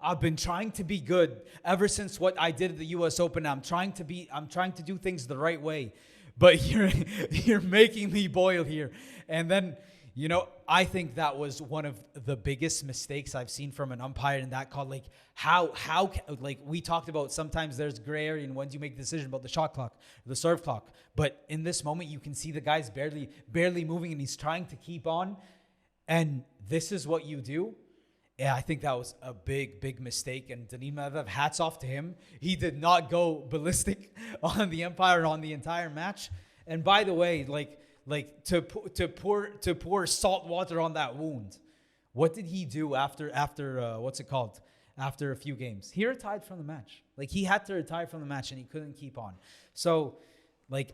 I've been trying to be good ever since what I did at the US Open. I'm trying to do things the right way. But you're making me boil here. And then, I think that was one of the biggest mistakes I've seen from an umpire in that call. How we talked about, sometimes there's gray area and once you make the decision about the shot clock, the serve clock. But in this moment, you can see the guy's barely moving and he's trying to keep on. And this is what you do. Yeah, I think that was a big mistake. And Daniil Medvedev, hats off to him. He did not go ballistic on the umpire on the entire match. And by the way, to pour salt water on that wound. What did he do after what's it called? After a few games, he retired from the match. He had to retire from the match and he couldn't keep on. So,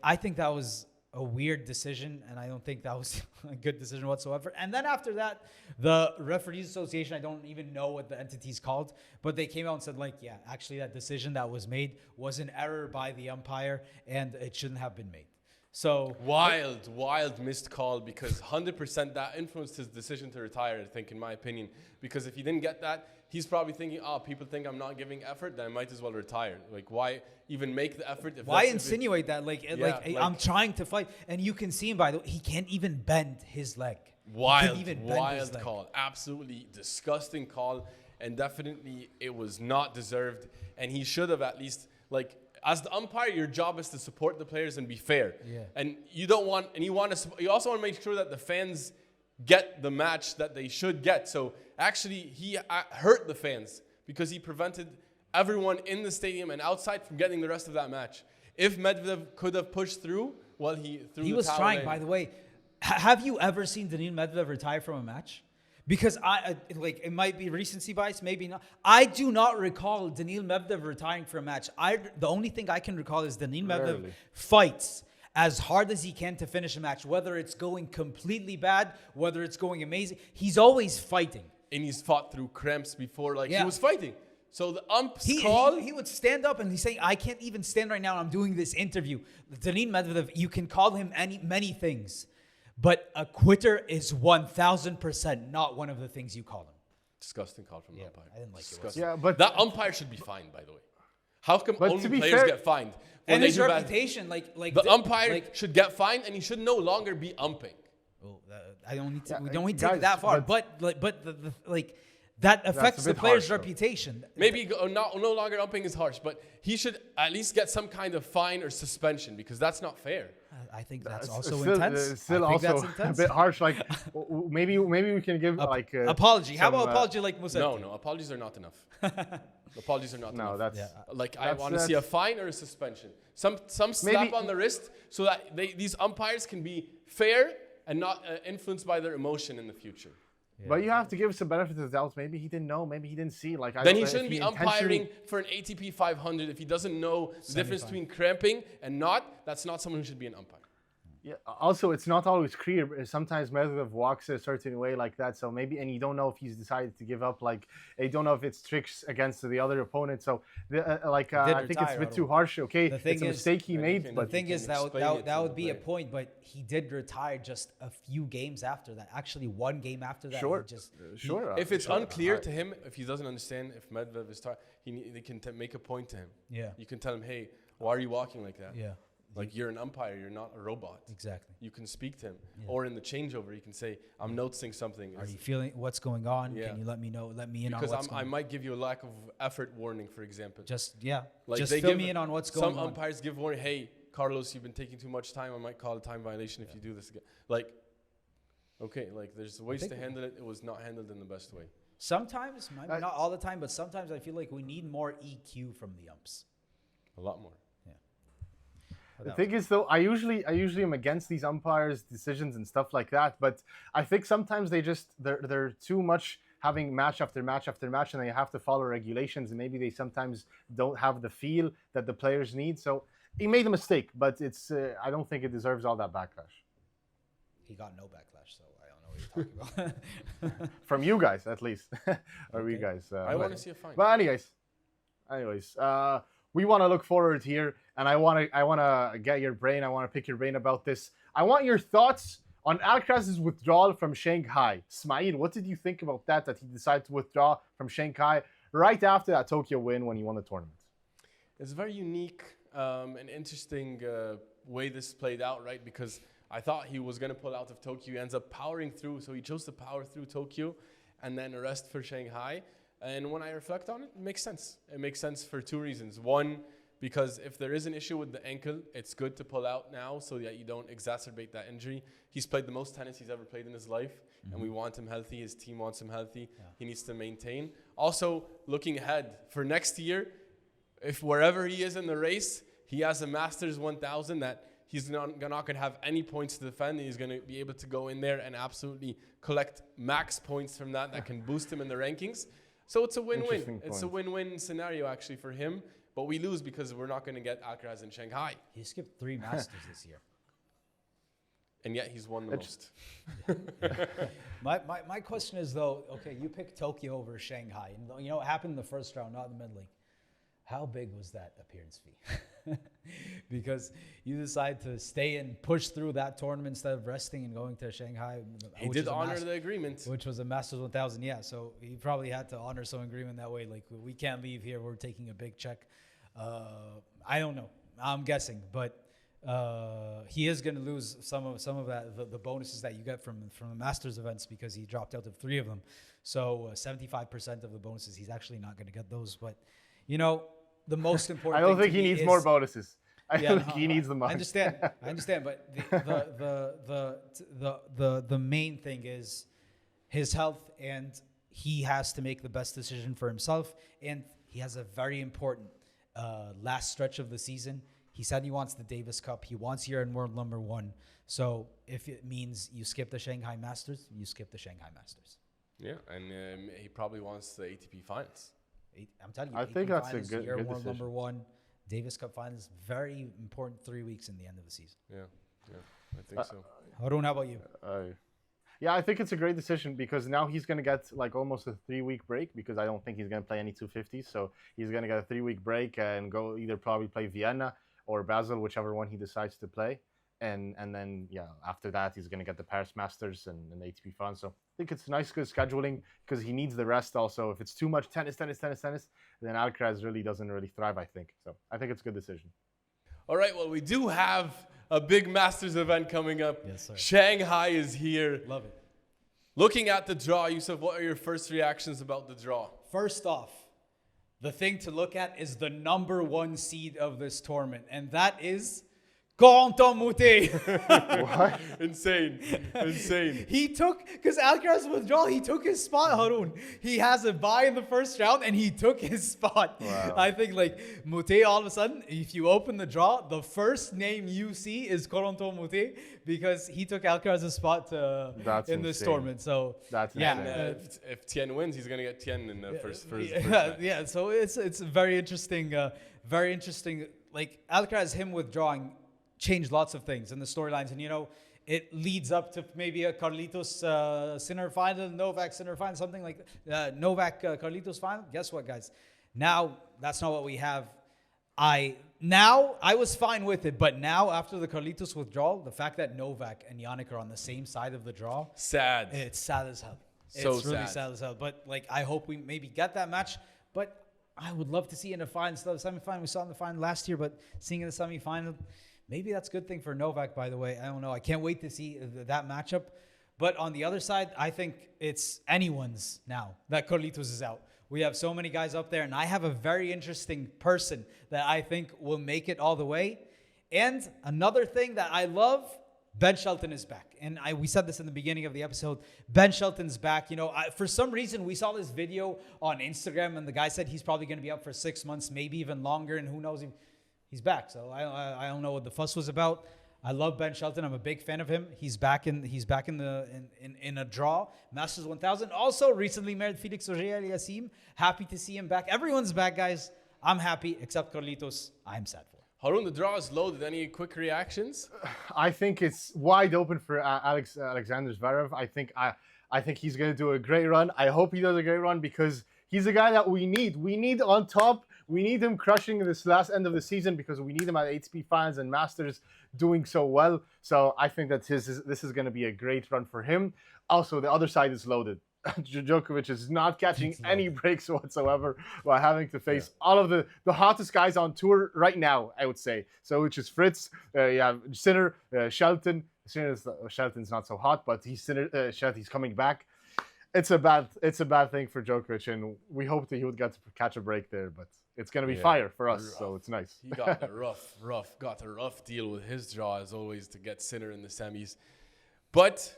I think that was a weird decision, and I don't think that was a good decision whatsoever. And then after that, the Referees Association, I don't even know what the entity's called, but they came out and said, yeah, actually that decision that was made was an error by the umpire, and it shouldn't have been made. So wild missed call, because 100% that influenced his decision to retire, I think, in my opinion. Because if he didn't get that, he's probably thinking, people think I'm not giving effort, then I might as well retire. Why even make the effort? Why insinuate that? I'm trying to fight. And you can see him, by the way, he can't even bend his leg. Wild call. Absolutely disgusting call. And definitely it was not deserved. And he should have at least, as the umpire, your job is to support the players and be fair. Yeah. And you also want to make sure that the fans get the match that they should get. So actually, he hurt the fans because he prevented everyone in the stadium and outside from getting the rest of that match. If Medvedev could have pushed through, he was trying. By the way, have you ever seen Daniil Medvedev retire from a match? Because it might be recency bias, maybe not. I do not recall Daniil Medvedev retiring from a match. The only thing I can recall is Daniil Medvedev fights as hard as he can to finish a match, whether it's going completely bad, whether it's going amazing. He's always fighting. And he's fought through cramps before. He was fighting. So the ump's call. He would stand up and he's saying, I can't even stand right now. I'm doing this interview. Daniil Medvedev, you can call him many things, but a quitter is 1,000% not one of the things you call him. Disgusting call from the umpire. I didn't like it. Yeah, but that umpire should be fined, by the way. How come only players get fined? And his reputation, the umpire should get fined, and he should no longer be umping. Well, I don't need to. We don't need to take it that far, but that affects the player's reputation. Maybe no longer umping is harsh, but he should at least get some kind of fine or suspension because that's not fair. I think that's also intense. Still also a bit harsh. Like maybe we can give apology. How about apology like Musetti? No, apologies are not enough. Apologies are not enough. No, that's I want to see a fine or a suspension. Some slap on the wrist so that these umpires can be fair and not influenced by their emotion in the future. Yeah. But you have to give some benefit to the doubt. Maybe he didn't know. Maybe he didn't see. Then he shouldn't be umpiring for an ATP 500 if he doesn't know the difference between cramping and not. That's not someone who should be an umpire. Yeah. Also, it's not always clear. Sometimes Medvedev walks a certain way like that. So maybe, and you don't know if he's decided to give up. Like, you don't know if it's tricks against the other opponent. So, I think it's a bit too harsh. Okay, it's a mistake he made. But the thing is that would be a point. But he did retire just a few games after that. Actually, one game after that. Sure. If it's unclear to him, if he doesn't understand, if Medvedev is tired, they can make a point to him. Yeah. You can tell him, hey, why are you walking like that? Yeah. Like, you're an umpire, you're not a robot. Exactly. You can speak to him. Yeah. Or in the changeover, you can say, I'm noticing something. Are you feeling what's going on? Yeah. Can you let me know? Let me in on what's going on. Because I might give you a lack of effort warning, for example. Just fill me in on what's going on. Some umpires give warning, hey, Carlos, you've been taking too much time. I might call a time violation if you do this again. There's ways to handle it. It was not handled in the best way. Sometimes, maybe not all the time, but sometimes I feel like we need more EQ from the umps. A lot more. The thing is, though, I usually am against these umpires' decisions and stuff like that. But I think sometimes they're too much having match after match after match, and they have to follow regulations. And maybe they sometimes don't have the feel that the players need. So he made a mistake, but I don't think it deserves all that backlash. He got no backlash, so I don't know what you're talking about. From you guys, at least, or we guys. I want to see a fine. But anyways. We want to look forward here, and I want to get your brain. I want to pick your brain about this. I want your thoughts on Alcaraz's withdrawal from Shanghai. Smail, what did you think about that he decided to withdraw from Shanghai right after that Tokyo win when he won the tournament? It's a very unique and interesting way this played out, right? Because I thought he was going to pull out of Tokyo. He ends up powering through, so he chose to power through Tokyo and then rest for Shanghai. And when I reflect on it, it makes sense. It makes sense for two reasons. One, because if there is an issue with the ankle, it's good to pull out now so that you don't exacerbate that injury. He's played the most tennis he's ever played in his life, and we want him healthy. His team wants him healthy. Yeah. He needs to maintain. Also, looking ahead for next year, if wherever he is in the race, he has a Masters 1000 that he's not going to have any points to defend. He's going to be able to go in there and absolutely collect max points from that can boost him in the rankings. So it's a win-win. It's a win-win scenario, actually, for him. But we lose because we're not going to get Alcaraz in Shanghai. He skipped 3 Masters this year. And yet he's won the most. My question is, though, okay, you picked Tokyo over Shanghai. And, it happened in the first round, not in the mid-league. How big was that appearance fee? Because you decided to stay and push through that tournament instead of resting and going to Shanghai. He did honor the agreement. Which was a Masters 1000, yeah. So he probably had to honor some agreement that way. Like, we can't leave here. We're taking a big check. I don't know. I'm guessing. But he is going to lose some of that, the bonuses that you get from the Masters events because he dropped out of 3 of them. So 75% of the bonuses, he's actually not going to get those. But, the most important. I don't think he needs more bonuses. I think he needs the money. I understand, but the main thing is his health, and he has to make the best decision for himself. And he has a very important last stretch of the season. He said he wants the Davis Cup. He wants year in world number 1. So if it means you skip the Shanghai Masters, you skip the Shanghai Masters. Yeah, and he probably wants the ATP Finals. I'm telling you, I think that's finals, a good year decision. Number 1, Davis Cup Finals, very important 3 weeks in the end of the season. Yeah, I think so. Rune, how about you? Yeah, I think it's a great decision because now he's going to get like almost a 3-week break because I don't think he's going to play any 250s. So he's going to get a 3-week break and go either probably play Vienna or Basel, whichever one he decides to play. And then, yeah, after that, he's going to get the Paris Masters and the ATP Finals. So I think it's nice, good scheduling because he needs the rest also. If it's too much tennis, then Alcaraz really doesn't thrive, I think. So I think it's a good decision. All right, well, we do have a big Masters event coming up. Yes, sir. Shanghai is here. Love it. Looking at the draw, Yusuf, what are your first reactions about the draw? First off, the thing to look at is the number 1 seed of this tournament, and that is Quentin Moutet. What? Insane. He took, because Alcaraz withdrawal, he took his spot, Harun. He has a bye in the first round, and he took his spot. Wow. I think, like, Moutet, all of a sudden, if you open the draw, the first name you see is Quentin Moutet, because he took Alcaraz's spot in this tournament. So, that's yeah. If Tien wins, he's going to get Tien in the first match. Yeah, so it's very interesting. Like, Alcaraz, him withdrawing, changed lots of things in the storylines, and it leads up to maybe a Carlitos Sinner final, Novak Sinner final, something like Novak Carlitos final. Guess what, guys? Now that's not what we have. I was fine with it, but now after the Carlitos withdrawal, the fact that Novak and Yannick are on the same side of the draw, sad. It's sad as hell. So it's really sad as hell. But like, I hope we maybe get that match. But I would love to see in a final, instead of semifinal. We saw in the final last year, but seeing in the semifinal. Maybe that's a good thing for Novak, by the way. I don't know. I can't wait to see that matchup. But on the other side, I think it's anyone's now that Carlitos is out. We have so many guys up there, and I have a very interesting person that I think will make it all the way. And another thing that I love, Ben Shelton is back. And we said this in the beginning of the episode. Ben Shelton's back. For some reason, we saw this video on Instagram, and the guy said he's probably going to be up for 6 months, maybe even longer, and who knows. He's back, so I don't know what the fuss was about. I love Ben Shelton. I'm a big fan of him. He's back in a draw. Masters 1000. Also recently married Felix Auger-Aliassime. Happy to see him back. Everyone's back, guys. I'm happy, except Carlitos. I'm sad for. Harun, the draw is loaded. Any quick reactions? I think it's wide open for Alexander Zverev. I think he's going to do a great run. I hope he does a great run because he's a guy that we need. We need on top. We need him crushing this last end of the season because we need him at ATP Finals and Masters doing so well. So I think that this is going to be a great run for him. Also, the other side is loaded. Djokovic is not catching any breaks whatsoever while having to face all of the hottest guys on tour right now, I would say. So which is Fritz, you have Sinner, Shelton. Shelton's not so hot, but he's coming back. It's a bad thing for Djokovic, and we hope that he would get to catch a break there, but it's going to be fire for us, so it's nice. He got a rough deal with his draw, as always, to get Sinner in the semis. But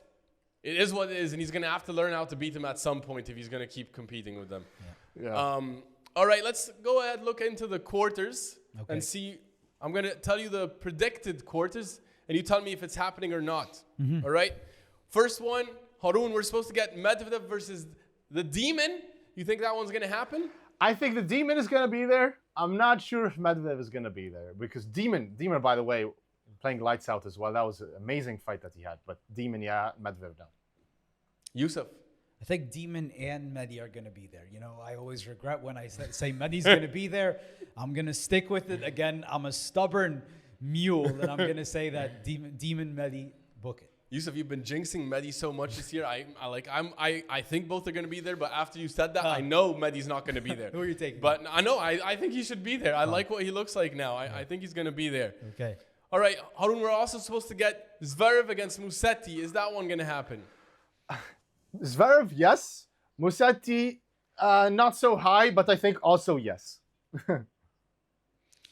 it is what it is, and he's going to have to learn how to beat him at some point if he's going to keep competing with them. Yeah. All right, let's go ahead, look into the quarters and see. I'm going to tell you the predicted quarters, and you tell me if it's happening or not. All right? First one, Harun, we're supposed to get Medvedev versus the Demon. You think that one's going to happen? I think the Demon is going to be there. I'm not sure if Medvedev is going to be there because Demon, by the way, playing lights out as well. That was an amazing fight that he had. But Demon, yeah, Medvedev down. Yusuf? I think Demon and Medi are going to be there. I always regret when I say Medi's going to be there. I'm going to stick with it. Again, I'm a stubborn mule, and I'm going to say that Demon, Medi, book it. Yusuf, you've been jinxing Medi so much this year. I think both are going to be there, but after you said that, I know Medi's not going to be there. Who are you taking? But I know, I think he should be there. I like what he looks like now. I think he's going to be there. Okay. All right, Harun, we're also supposed to get Zverev against Musetti. Is that one going to happen? Zverev, yes. Musetti, not so high, but I think also yes.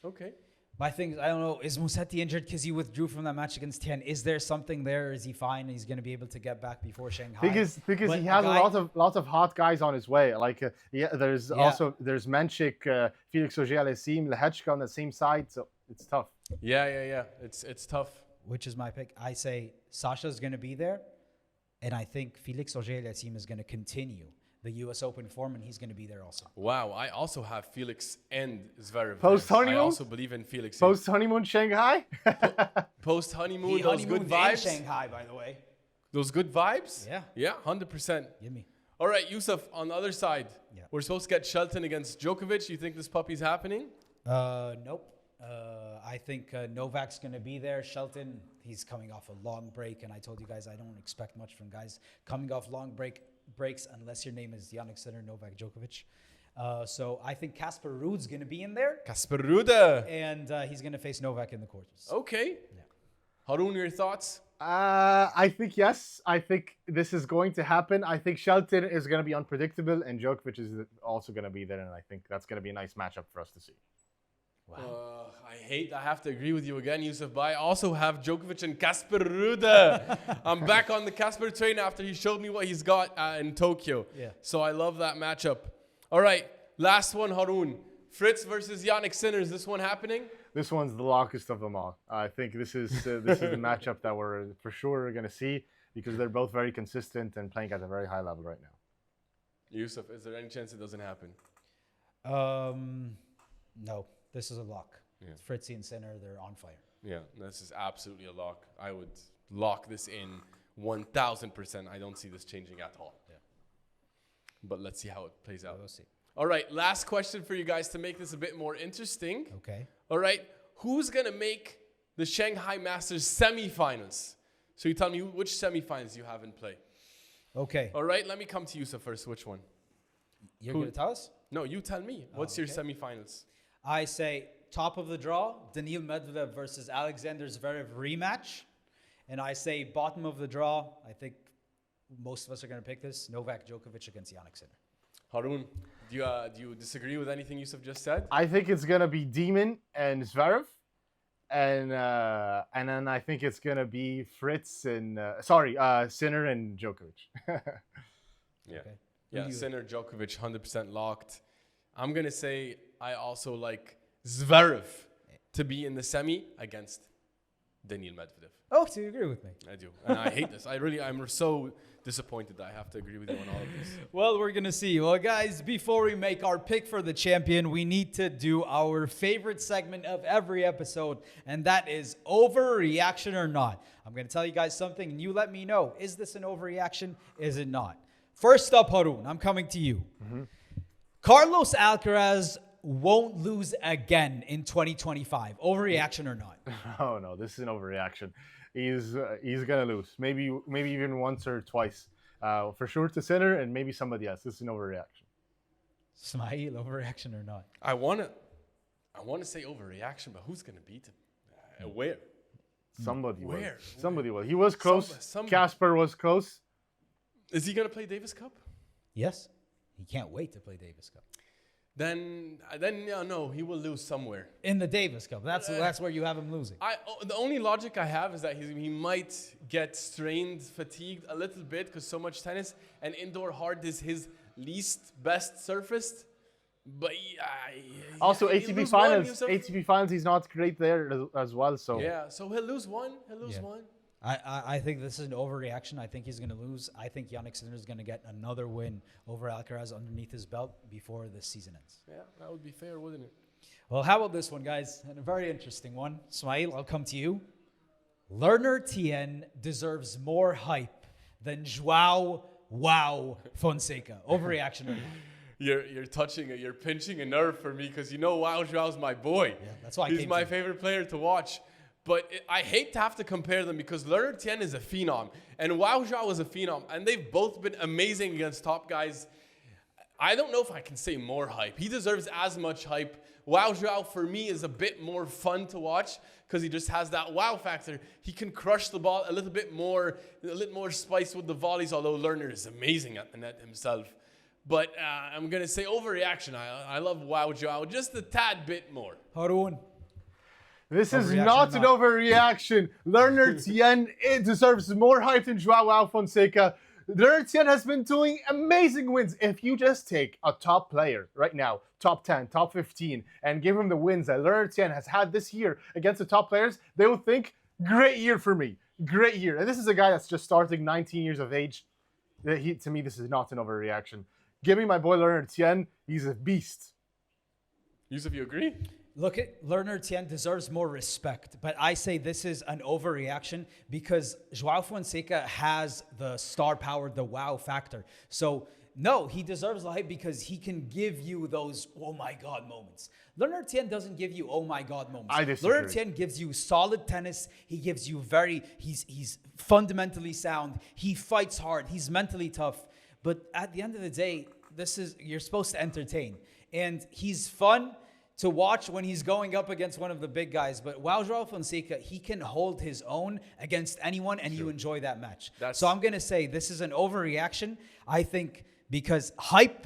Okay. My thing is, I don't know, is Musetti injured because he withdrew from that match against Tien? Is there something there? Is he fine? He's going to be able to get back before Shanghai? Because he has a lot of hot guys on his way. There's Menchik, Felix Auger-Aliassime, Lehechka on the same side, so it's tough. Yeah. It's tough. Which is my pick. I say Sasha's going to be there, and I think Felix Auger-Aliassime is going to continue the U.S. Open form, and he's going to be there also. Wow, I also have Felix and Zverev. Post-honeymoon? I also believe in Felix. Post-honeymoon Shanghai? Post-honeymoon, those good vibes. Shanghai, by the way. Those good vibes? Yeah. Yeah, 100%. Gimme. All right, Yusuf, on the other side, we're supposed to get Shelton against Djokovic. You think this puppy's happening? Nope. I think Novak's going to be there. Shelton, he's coming off a long break, and I told you guys I don't expect much from guys coming off long breaks unless your name is Jannik Sinner, Novak Djokovic. So I think Casper Ruud's going to be in there. Casper Ruud. And he's going to face Novak in the quarters. Okay. Yeah. Harun, your thoughts? I think yes. I think this is going to happen. I think Shelton is going to be unpredictable, and Djokovic is also going to be there, and I think that's going to be a nice matchup for us to see. Wow. I have to agree with you again, Yusuf, but I also have Djokovic and Casper Ruud. I'm back on the Casper train after he showed me what he's got in Tokyo. Yeah. So I love that matchup. All right, last one, Harun. Fritz versus Jannik Sinner. Is this one happening? This one's the lockest of them all. I think this is the matchup that we're for sure going to see because they're both very consistent and playing at a very high level right now. Yusuf, is there any chance it doesn't happen? No. This is a lock. Yeah. Fritzy and Sinner, they're on fire. Yeah, this is absolutely a lock. I would lock this in 1,000%. I don't see this changing at all. Yeah. But let's see how it plays out. We'll see. All right, last question for you guys to make this a bit more interesting. Okay. All right, who's going to make the Shanghai Masters semifinals? So you tell me which semifinals you have in play. Okay. All right, let me come to you first. Which one? You're going to tell us? No, you tell me. What's your semifinals? I say top of the draw, Daniil Medvedev versus Alexander Zverev rematch. And I say bottom of the draw, I think most of us are going to pick this, Novak Djokovic against Jannik Sinner. Harun, do you disagree with anything Yusuf just said? I think it's going to be Demon and Zverev. And then I think it's going to be Fritz and, Sinner and Djokovic. Yeah. Okay. Yeah, Sinner, Djokovic, 100% locked. I'm going to say I also like Zverev to be in the semi against Daniil Medvedev. Oh, so you agree with me? I do. And I hate this. I'm so disappointed that I have to agree with you on all of this. Well, we're going to see. Well, guys, before we make our pick for the champion, we need to do our favorite segment of every episode, and that is overreaction or not. I'm going to tell you guys something, and you let me know. Is this an overreaction? Is it not? First up, Harun, I'm coming to you. Mm-hmm. Carlos Alcaraz won't lose again in 2025. Overreaction or not? Oh, no, this is an overreaction. He's going to lose. Maybe even once or twice. For sure to Sinner and maybe somebody else. This is an overreaction. Smile, overreaction or not? I want to say overreaction, but who's going to beat him? Where? Somebody will. Where? Somebody will. He was close. Casper was close. Is he going to play Davis Cup? Yes. He can't wait to play Davis Cup. Then no, he will lose somewhere. In the Davis Cup. That's where you have him losing. The only logic I have is that he might get strained, fatigued a little bit because so much tennis, and indoor hard is his least best surface. But also ATP finals. ATP finals, he's not great there as well. So yeah, so he'll lose one. One. I think this is an overreaction. I think he's going to lose. I think Jannik Sinner is going to get another win over Alcaraz underneath his belt before this season ends. Yeah, that would be fair, wouldn't it? Well, how about this one, guys? And a very interesting one. Smail, I'll come to you. Lerner Tien deserves more hype than João Fonseca. Overreaction or not? You're pinching a nerve for me because João's my boy. Yeah, that's why he's my favorite player to watch. But I hate to have to compare them because Lerner Tien is a phenom and Zhao is a phenom, and they've both been amazing against top guys. I don't know if I can say more hype. He deserves as much hype. Zhao for me is a bit more fun to watch because he just has that wow factor. He can crush the ball a little more spice with the volleys, although Lerner is amazing at the net himself. But I'm going to say overreaction. I love Zhao just a tad bit more. Harun. This is not an overreaction. Lerner Tien deserves more hype than João Fonseca. Lerner Tien has been doing amazing wins. If you just take a top player right now, top 10, top 15, and give him the wins that Lerner Tien has had this year against the top players, they will think, great year for me. Great year. And this is a guy that's just starting, 19 years of age. To me, this is not an overreaction. Give me my boy Lerner Tien. He's a beast. Yusuf, you agree? Look at Lerner Tien deserves more respect, but I say this is an overreaction because Joao Fonseca has the star power, the wow factor. So no, he deserves the hype because he can give you those oh my god moments. Lerner Tien doesn't give you oh my god moments. I disagree. Lerner Tien gives you solid tennis. He gives you he's fundamentally sound. He fights hard. He's mentally tough. But at the end of the day, you're supposed to entertain, and he's fun to watch when he's going up against one of the big guys. But Joao Fonseca, he can hold his own against anyone, and you enjoy that match. So I'm going to say this is an overreaction. I think because hype,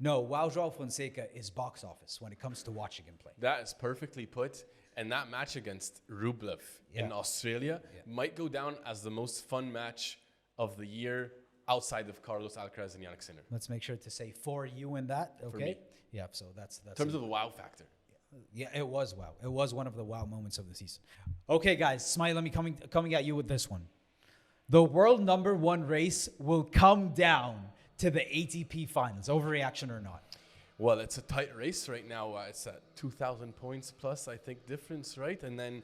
no, Joao Fonseca is box office when it comes to watching him play. That is perfectly put. And that match against Rublev in Australia might go down as the most fun match of the year outside of Carlos Alcaraz and Jannik Sinner. Let's make sure to say for you in that, okay? For me. Yeah, so that's in terms of the wow factor. Yeah, it was wow. It was one of the wow moments of the season. Okay, guys, Smiley, let me coming at you with this one. The world #1 race will come down to the ATP finals. Overreaction or not? Well, it's a tight race right now. It's at 2,000 points plus, I think, difference, right? And then,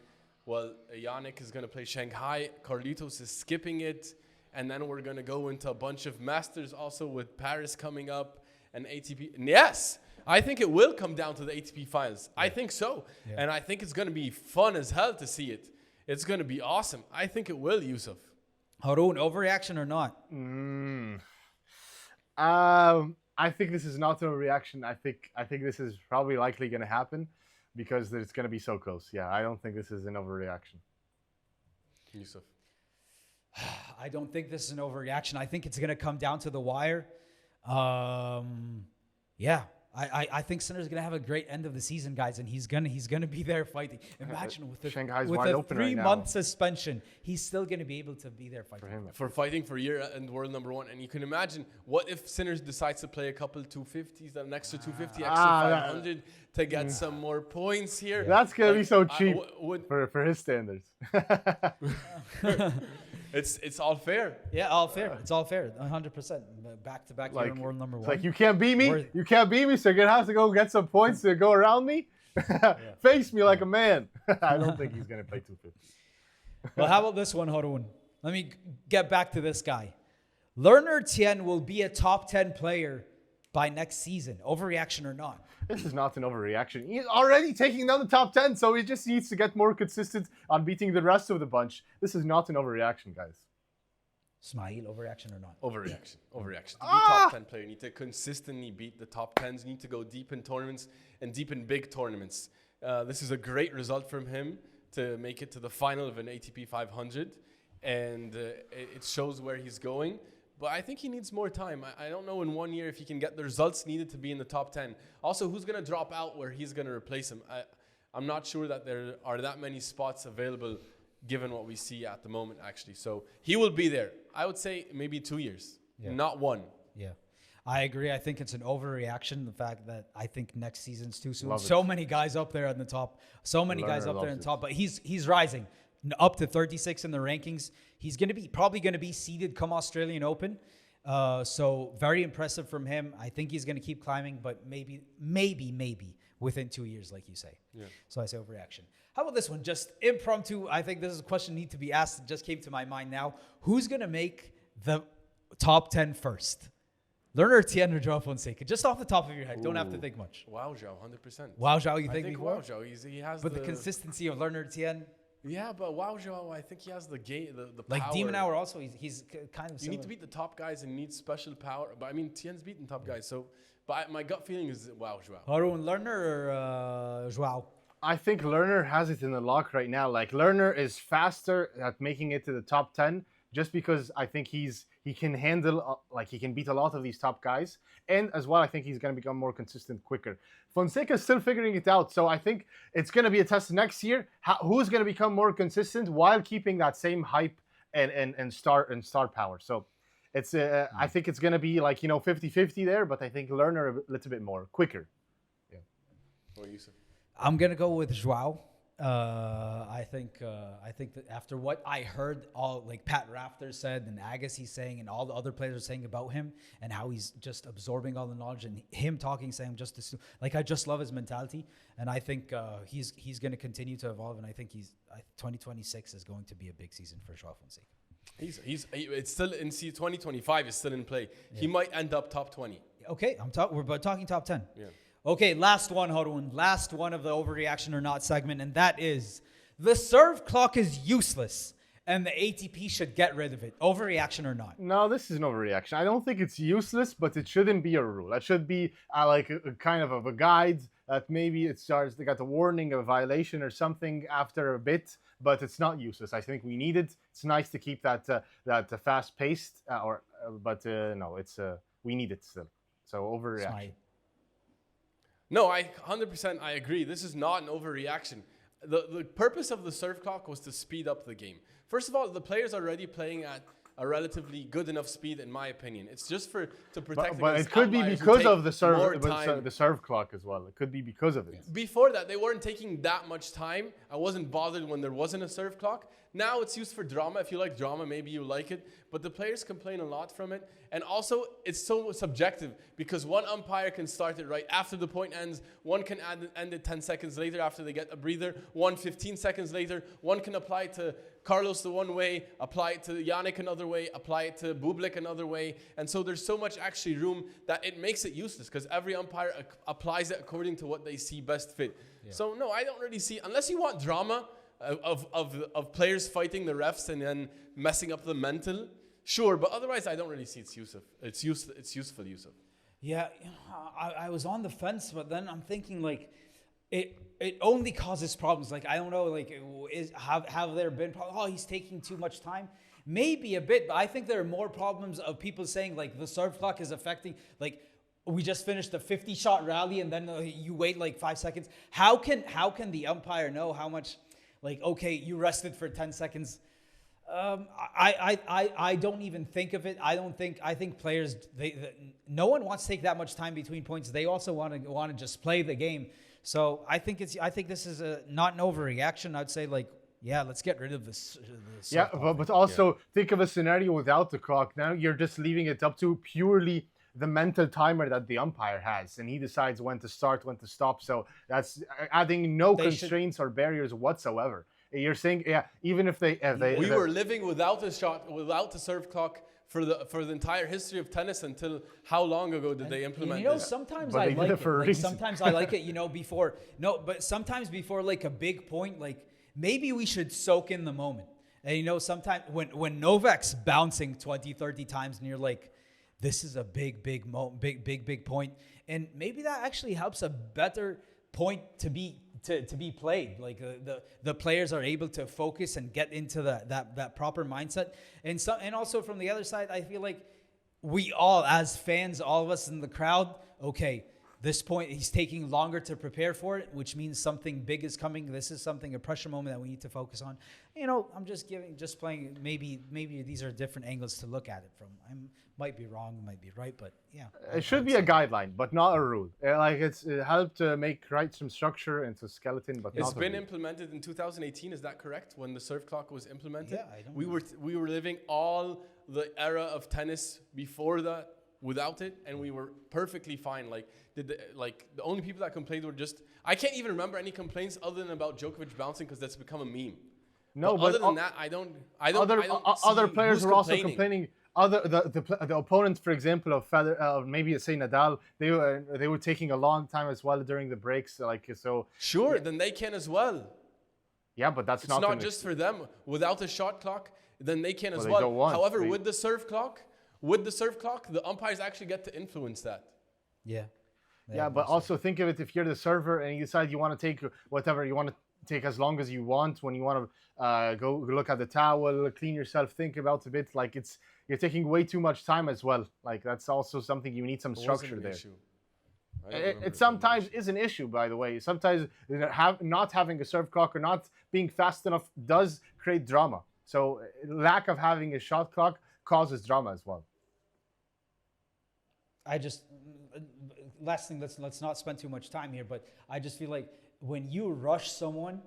Jannik is going to play Shanghai. Carlitos is skipping it. And then we're going to go into a bunch of Masters also with Paris coming up and ATP. And yes, I think it will come down to the ATP finals. I think so. Yeah. And I think it's going to be fun as hell to see it. It's going to be awesome. I think it will, Yusuf. Harun, overreaction or not? I think this is not a reaction. I think this is probably likely going to happen because it's going to be so close. Yeah, I don't think this is an overreaction. Yusuf. I don't think this is an overreaction. I think it's going to come down to the wire. I think Sinner's going to have a great end of the season, guys, and he's gonna be there fighting. Imagine with a 3-month suspension, he's still going to be able to be there fighting. For fighting for year-end world #1. And you can imagine, what if Sinner decides to play a couple 250s, an extra 250, extra 500 to get some more points here? That's going to be so cheap for his standards. It's all fair. Yeah, all fair. It's all fair. 100%. Back-to-back year in world #1. It's like, you can't beat me. You can't beat me, so you're going to have to go get some points to go around me. Face me like a man. I don't think he's going to play 250. Well, how about this one, Harun? Let me get back to this guy. Lerner Tien will be a top 10 player by next season. Overreaction or not? This is not an overreaction. He's already taking down the top 10, so he just needs to get more consistent on beating the rest of the bunch. This is not an overreaction, guys. Smile, overreaction or not? Overreaction. To be top 10 player, you need to consistently beat the top 10s. You need to go deep in tournaments and deep in big tournaments. This is a great result from him to make it to the final of an ATP 500. And it shows where he's going. But I think he needs more time. I don't know in 1 year if he can get the results needed to be in the top 10. Also, who's going to drop out where he's going to replace him? I'm not sure that there are that many spots available given what we see at the moment, actually. So he will be there. I would say maybe 2 years, not 1. Yeah, I agree. I think it's an overreaction, the fact that I think next season's too soon. Many guys up there on the top. Guys up there on the top. But he's rising up to 36 in the rankings. He's probably going to be seeded come Australian Open. So very impressive from him. I think he's going to keep climbing, but maybe within 2 years, like you say. Yeah. So I say overreaction. How about this one? Just impromptu. I think this is a question need to be asked. It just came to my mind now. Who's going to make the top 10 first? Lerner Tien or Joao Fonseca? Just off the top of your head. Don't have to think much. Wow, Joao, 100%. Wow, Joao, you think Wow, Joao, he has the consistency of Lerner Tien. Yeah, but wow, Joao, I think he has the game, the like power. Demon Hour also, he's kind of You need to beat the top guys and need special power. But I mean, Tien's beaten top guys. So, but my gut feeling is, wow, Joao. Harun, Lerner or Joao? I think Lerner has it in the lock right now. Like, Lerner is faster at making it to the top 10 just because I think he can handle, he can beat a lot of these top guys. And as well, I think he's going to become more consistent quicker. Fonseca is still figuring it out. So I think it's going to be a test next year. Who's going to become more consistent while keeping that same hype and star power. So it's I think it's going to be 50-50 there, but I think Lerner a little bit more quicker. Yeah. What you say? I'm going to go with Joao. I think that after what I heard, all like Pat Rafter said and Agassi saying and all the other players are saying about him and how he's just absorbing all the knowledge and him talking, saying I just love his mentality, and I think he's going to continue to evolve, and I think 2026 is going to be a big season for Joao Fonseca. It's still in 2025 is still in play. Yeah. He might end up top 20. Okay, we're talking top 10. Yeah. Okay, last one, Harun. Last one of the overreaction or not segment, and that is the serve clock is useless and the ATP should get rid of it. Overreaction or not? No, this is an overreaction. I don't think it's useless, but it shouldn't be a rule. It should be like a kind of a guide that maybe it starts, they got the warning of a violation or something after a bit, but it's not useless. I think we need it. It's nice to keep that fast-paced, but no, we need it still. So overreaction. No, 100% I agree. This is not an overreaction. The purpose of the serve clock was to speed up the game. First of all, the players are already playing at a relatively good enough speed, in my opinion. It's just to protect. But it could be because of the serve clock as well. It could be because of it. Before that, they weren't taking that much time. I wasn't bothered when there wasn't a serve clock. Now it's used for drama. If you like drama, maybe you like it. But the players complain a lot from it. And also, it's so subjective because one umpire can start it right after the point ends. One can end it 10 seconds later after they get a breather. 15 seconds later. One can apply it to Carlos the one way, apply it to Yannick another way, apply it to Bublik another way. And so there's so much actually room that it makes it useless because every umpire applies it according to what they see best fit. Yeah. So no, I don't really see, unless you want drama of players fighting the refs and then messing up the mental, sure, but otherwise I don't really see it's useful. It's useful, Yusuf. Yeah, I was on the fence, but then I'm thinking like it only causes problems. Like I don't know, like have there been problems? Oh, he's taking too much time. Maybe a bit, but I think there are more problems of people saying like the serve clock is affecting, like we just finished a 50-shot rally and then you wait like 5 seconds. How can the umpire know how much? Like, okay, you rested for 10 seconds. I don't even think of it. I think players, no one wants to take that much time between points. They also want to just play the game. So I think this is not an overreaction. I'd say like, yeah, let's get rid of this. Yeah, but also think of a scenario without the clock. Now you're just leaving it up to purely the mental timer that the umpire has, and he decides when to start, when to stop. So that's adding no constraints or barriers whatsoever. You're saying, yeah, even if they we were living without the serve clock for the entire history of tennis until how long ago did they implement this? Sometimes I like it. Like, sometimes I like it, but sometimes before like a big point, like maybe we should soak in the moment. And sometimes when Novak's bouncing 20, 30 times and you're like, this is a big moment, big point, and maybe that actually helps a better point to be played. Like the players are able to focus and get into that proper mindset, and also from the other side, I feel like we all as fans, all of us in the crowd, okay, this point he's taking longer to prepare for it, which means something big is coming. This is a pressure moment that we need to focus on. I'm just playing. Maybe these are different angles to look at it from. I might be wrong, might be right, but yeah. It should be a guideline, but not a rule. Like it helped to make some structure into skeleton, but it's been implemented in 2018. Is that correct? When the serve clock was implemented, yeah, we were living all the era of tennis before that without it, and we were perfectly fine. Like the only people that complained were just, I can't even remember any complaints other than about Djokovic bouncing because that's become a meme. No, but other than that, I don't. Other players were also complaining. The opponents, for example, of Federer, maybe say Nadal, they were taking a long time as well during the breaks. Sure, then they can as well. Yeah, but it's not just for them. Without a shot clock, then they can as well. However, with the serve clock, the umpires actually get to influence that. Yeah, but also think of it, if you're the server and you decide you want to take whatever you want to take as long as you want, when you want to go look at the towel, clean yourself, think about a bit, like you're taking way too much time as well. Like that's also something you need some structure there. It sometimes is an issue, by the way. Sometimes not having a serve clock or not being fast enough does create drama. So lack of having a shot clock causes drama as well. Last thing, let's not spend too much time here, but I just feel like when you rush someone,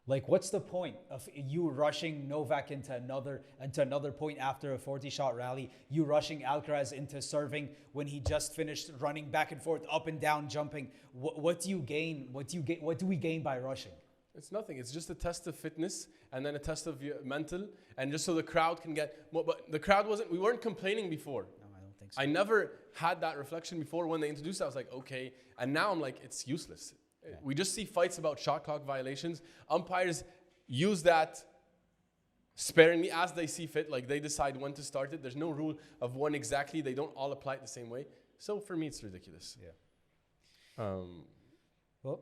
Like, what's the point of you rushing Novak into another point after a 40-shot rally? You rushing Alcaraz into serving when he just finished running back and forth, up and down, jumping. What do you gain? What do we gain by rushing? It's nothing. It's just a test of fitness and then a test of your mental, and just so the crowd can get. But the crowd we weren't complaining before. No, I don't think so. I never had that reflection before. When they introduced it, I was like, okay. And now I'm like, it's useless. Yeah. We just see fights about shot clock violations. Umpires use that sparingly as they see fit. Like, they decide when to start it. There's no rule of when exactly. They don't all apply it the same way. So for me, it's ridiculous. Yeah. Well,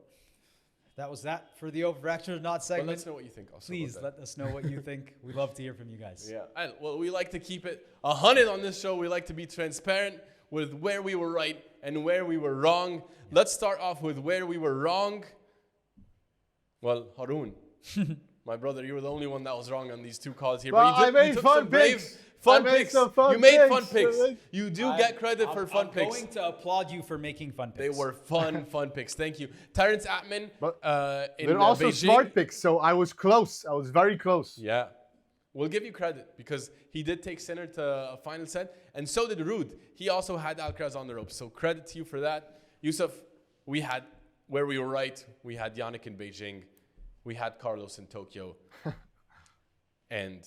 that was that for the Overreaction or Not segment. Well, let us know what you think also. Please let us know what you think. We love to hear from you guys. Yeah. Well, we like to keep it 100 on this show. We like to be transparent with where we were right and where we were wrong. Let's start off with where we were wrong. Well, Rune, my brother, you were the only one that was wrong on these 2 calls here. Well, but I made fun picks. You made fun picks. You do get credit for fun picks. I'm going to applaud you for making fun picks. They were fun picks. Thank you. Terrence Atmane in they're also Beijing. smart picks, so I was close. I was very close. Yeah. We'll give you credit because he did take Sinner to a final set, and so did Ruud. He also had Alcaraz on the ropes, so credit to you for that. Yusuf, we had, where we were right, we had Yannick in Beijing, we had Carlos in Tokyo, and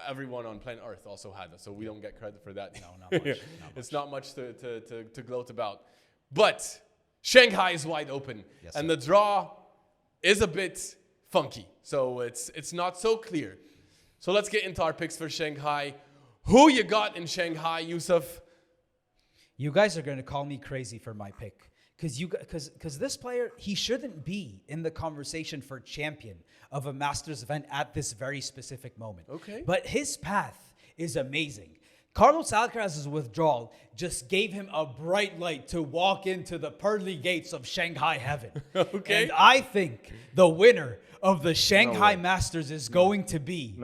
everyone on planet Earth also had us, so we don't get credit for that. No, not much. It's not much to gloat about. But Shanghai is wide open, and the draw is a bit funky, so it's not so clear. So let's get into our picks for Shanghai. Who you got in Shanghai, Yusuf? You guys are going to call me crazy for my pick. Because this player, he shouldn't be in the conversation for champion of a Masters event at this very specific moment. Okay. But his path is amazing. Carlos Alcaraz's withdrawal just gave him a bright light to walk into the pearly gates of Shanghai heaven. Okay. And I think the winner of the Shanghai Masters is going to be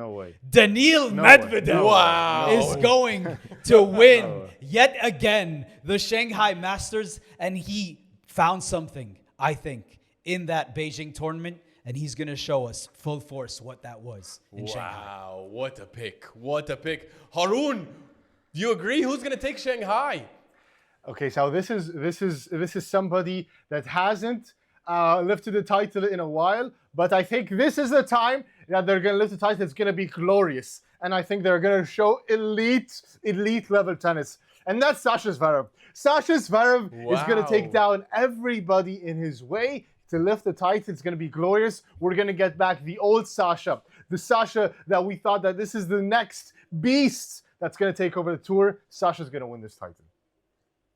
Daniil Medvedev is going to win yet again the Shanghai Masters, and he found something, I think, in that Beijing tournament, and he's going to show us full force what that was in Shanghai. Wow, what a pick. What a pick. Rune, do you agree? Who's going to take Shanghai? Okay, so this is somebody that hasn't lifted the title in a while, but I think this is the time that they're going to lift the title. It's going to be glorious, and I think they're going to show elite level tennis, and that's Sasha Zverev. Sasha Zverev is going to take down everybody in his way to lift the title. It's going to be glorious. We're going to get back the old Sasha, the Sasha that we thought that this is the next beast that's going to take over the tour. Sasha's going to win this title.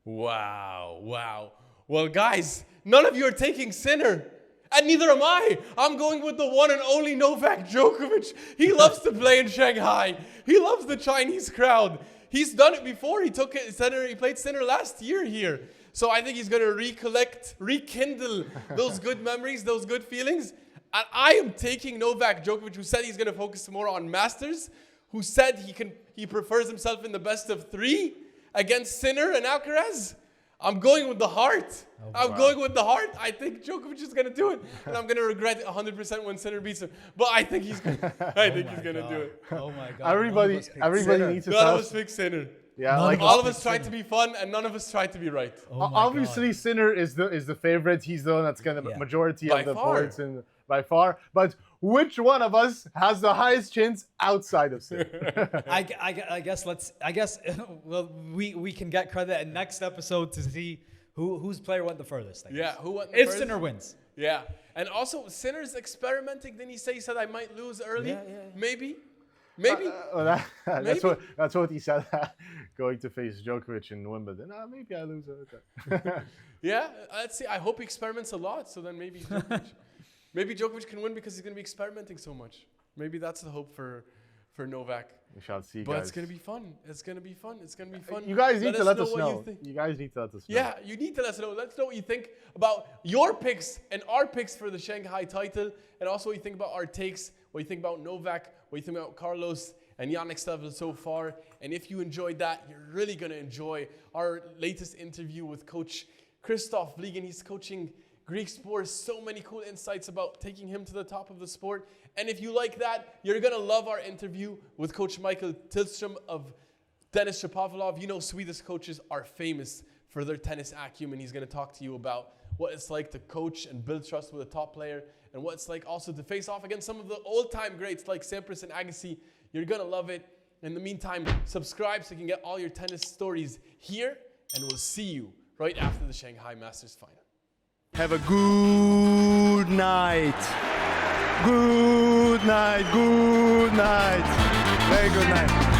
Wow. Well, guys, none of you are taking Sinner. And neither am I. I'm going with the one and only Novak Djokovic. He loves to play in Shanghai. He loves the Chinese crowd. He's done it before. He played Sinner last year here. So I think he's going to rekindle those good memories, those good feelings. And I am taking Novak Djokovic, who said he's going to focus more on Masters, who said he prefers himself in the best of 3 against Sinner and Alcaraz. I'm going with the heart. Going with the heart. I think Djokovic is going to do it. And I'm going to regret it 100% when Sinner beats him. But I think he's going to do it. Oh my God. Everybody needs to None of us pick Sinner. Yeah, all of us tried to be fun, and none of us tried to be right. Obviously, Sinner is the favorite. He's the one that's going to majority of the points and by far. But which one of us has the highest chance outside of Sinner? I guess we can get credit in next episode to see whose player went the furthest. Who went the furthest? If Sinner wins. Yeah, and also Sinner's experimenting. Didn't he say he said I might lose early? Maybe. That's what he said. Going to face Djokovic in Wimbledon. Maybe I lose. Yeah, let's see. I hope he experiments a lot. So then maybe Djokovic can win because he's going to be experimenting so much. Maybe that's the hope for Novak. We shall see, but guys. It's going to be fun. It's going to be fun. You guys need to let us know. You guys need to let us know. Yeah, you need to let us know. Let us know what you think about your picks and our picks for the Shanghai title, and also what you think about our takes, what you think about Novak, what you think about Carlos and Yannick's level so far. And if you enjoyed that, you're really going to enjoy our latest interview with Coach Christoph Vliegen. He's coaching Greek sports, so many cool insights about taking him to the top of the sport. And if you like that, you're going to love our interview with Coach Michael Tillström of Tennis Shapovalov. You know, Swedish coaches are famous for their tennis acumen. He's going to talk to you about what it's like to coach and build trust with a top player, and what it's like also to face off against some of the old-time greats like Sampras and Agassi. You're going to love it. In the meantime, subscribe so you can get all your tennis stories here, and we'll see you right after the Shanghai Masters final. Have a good night. Good night. Good night. Very good night.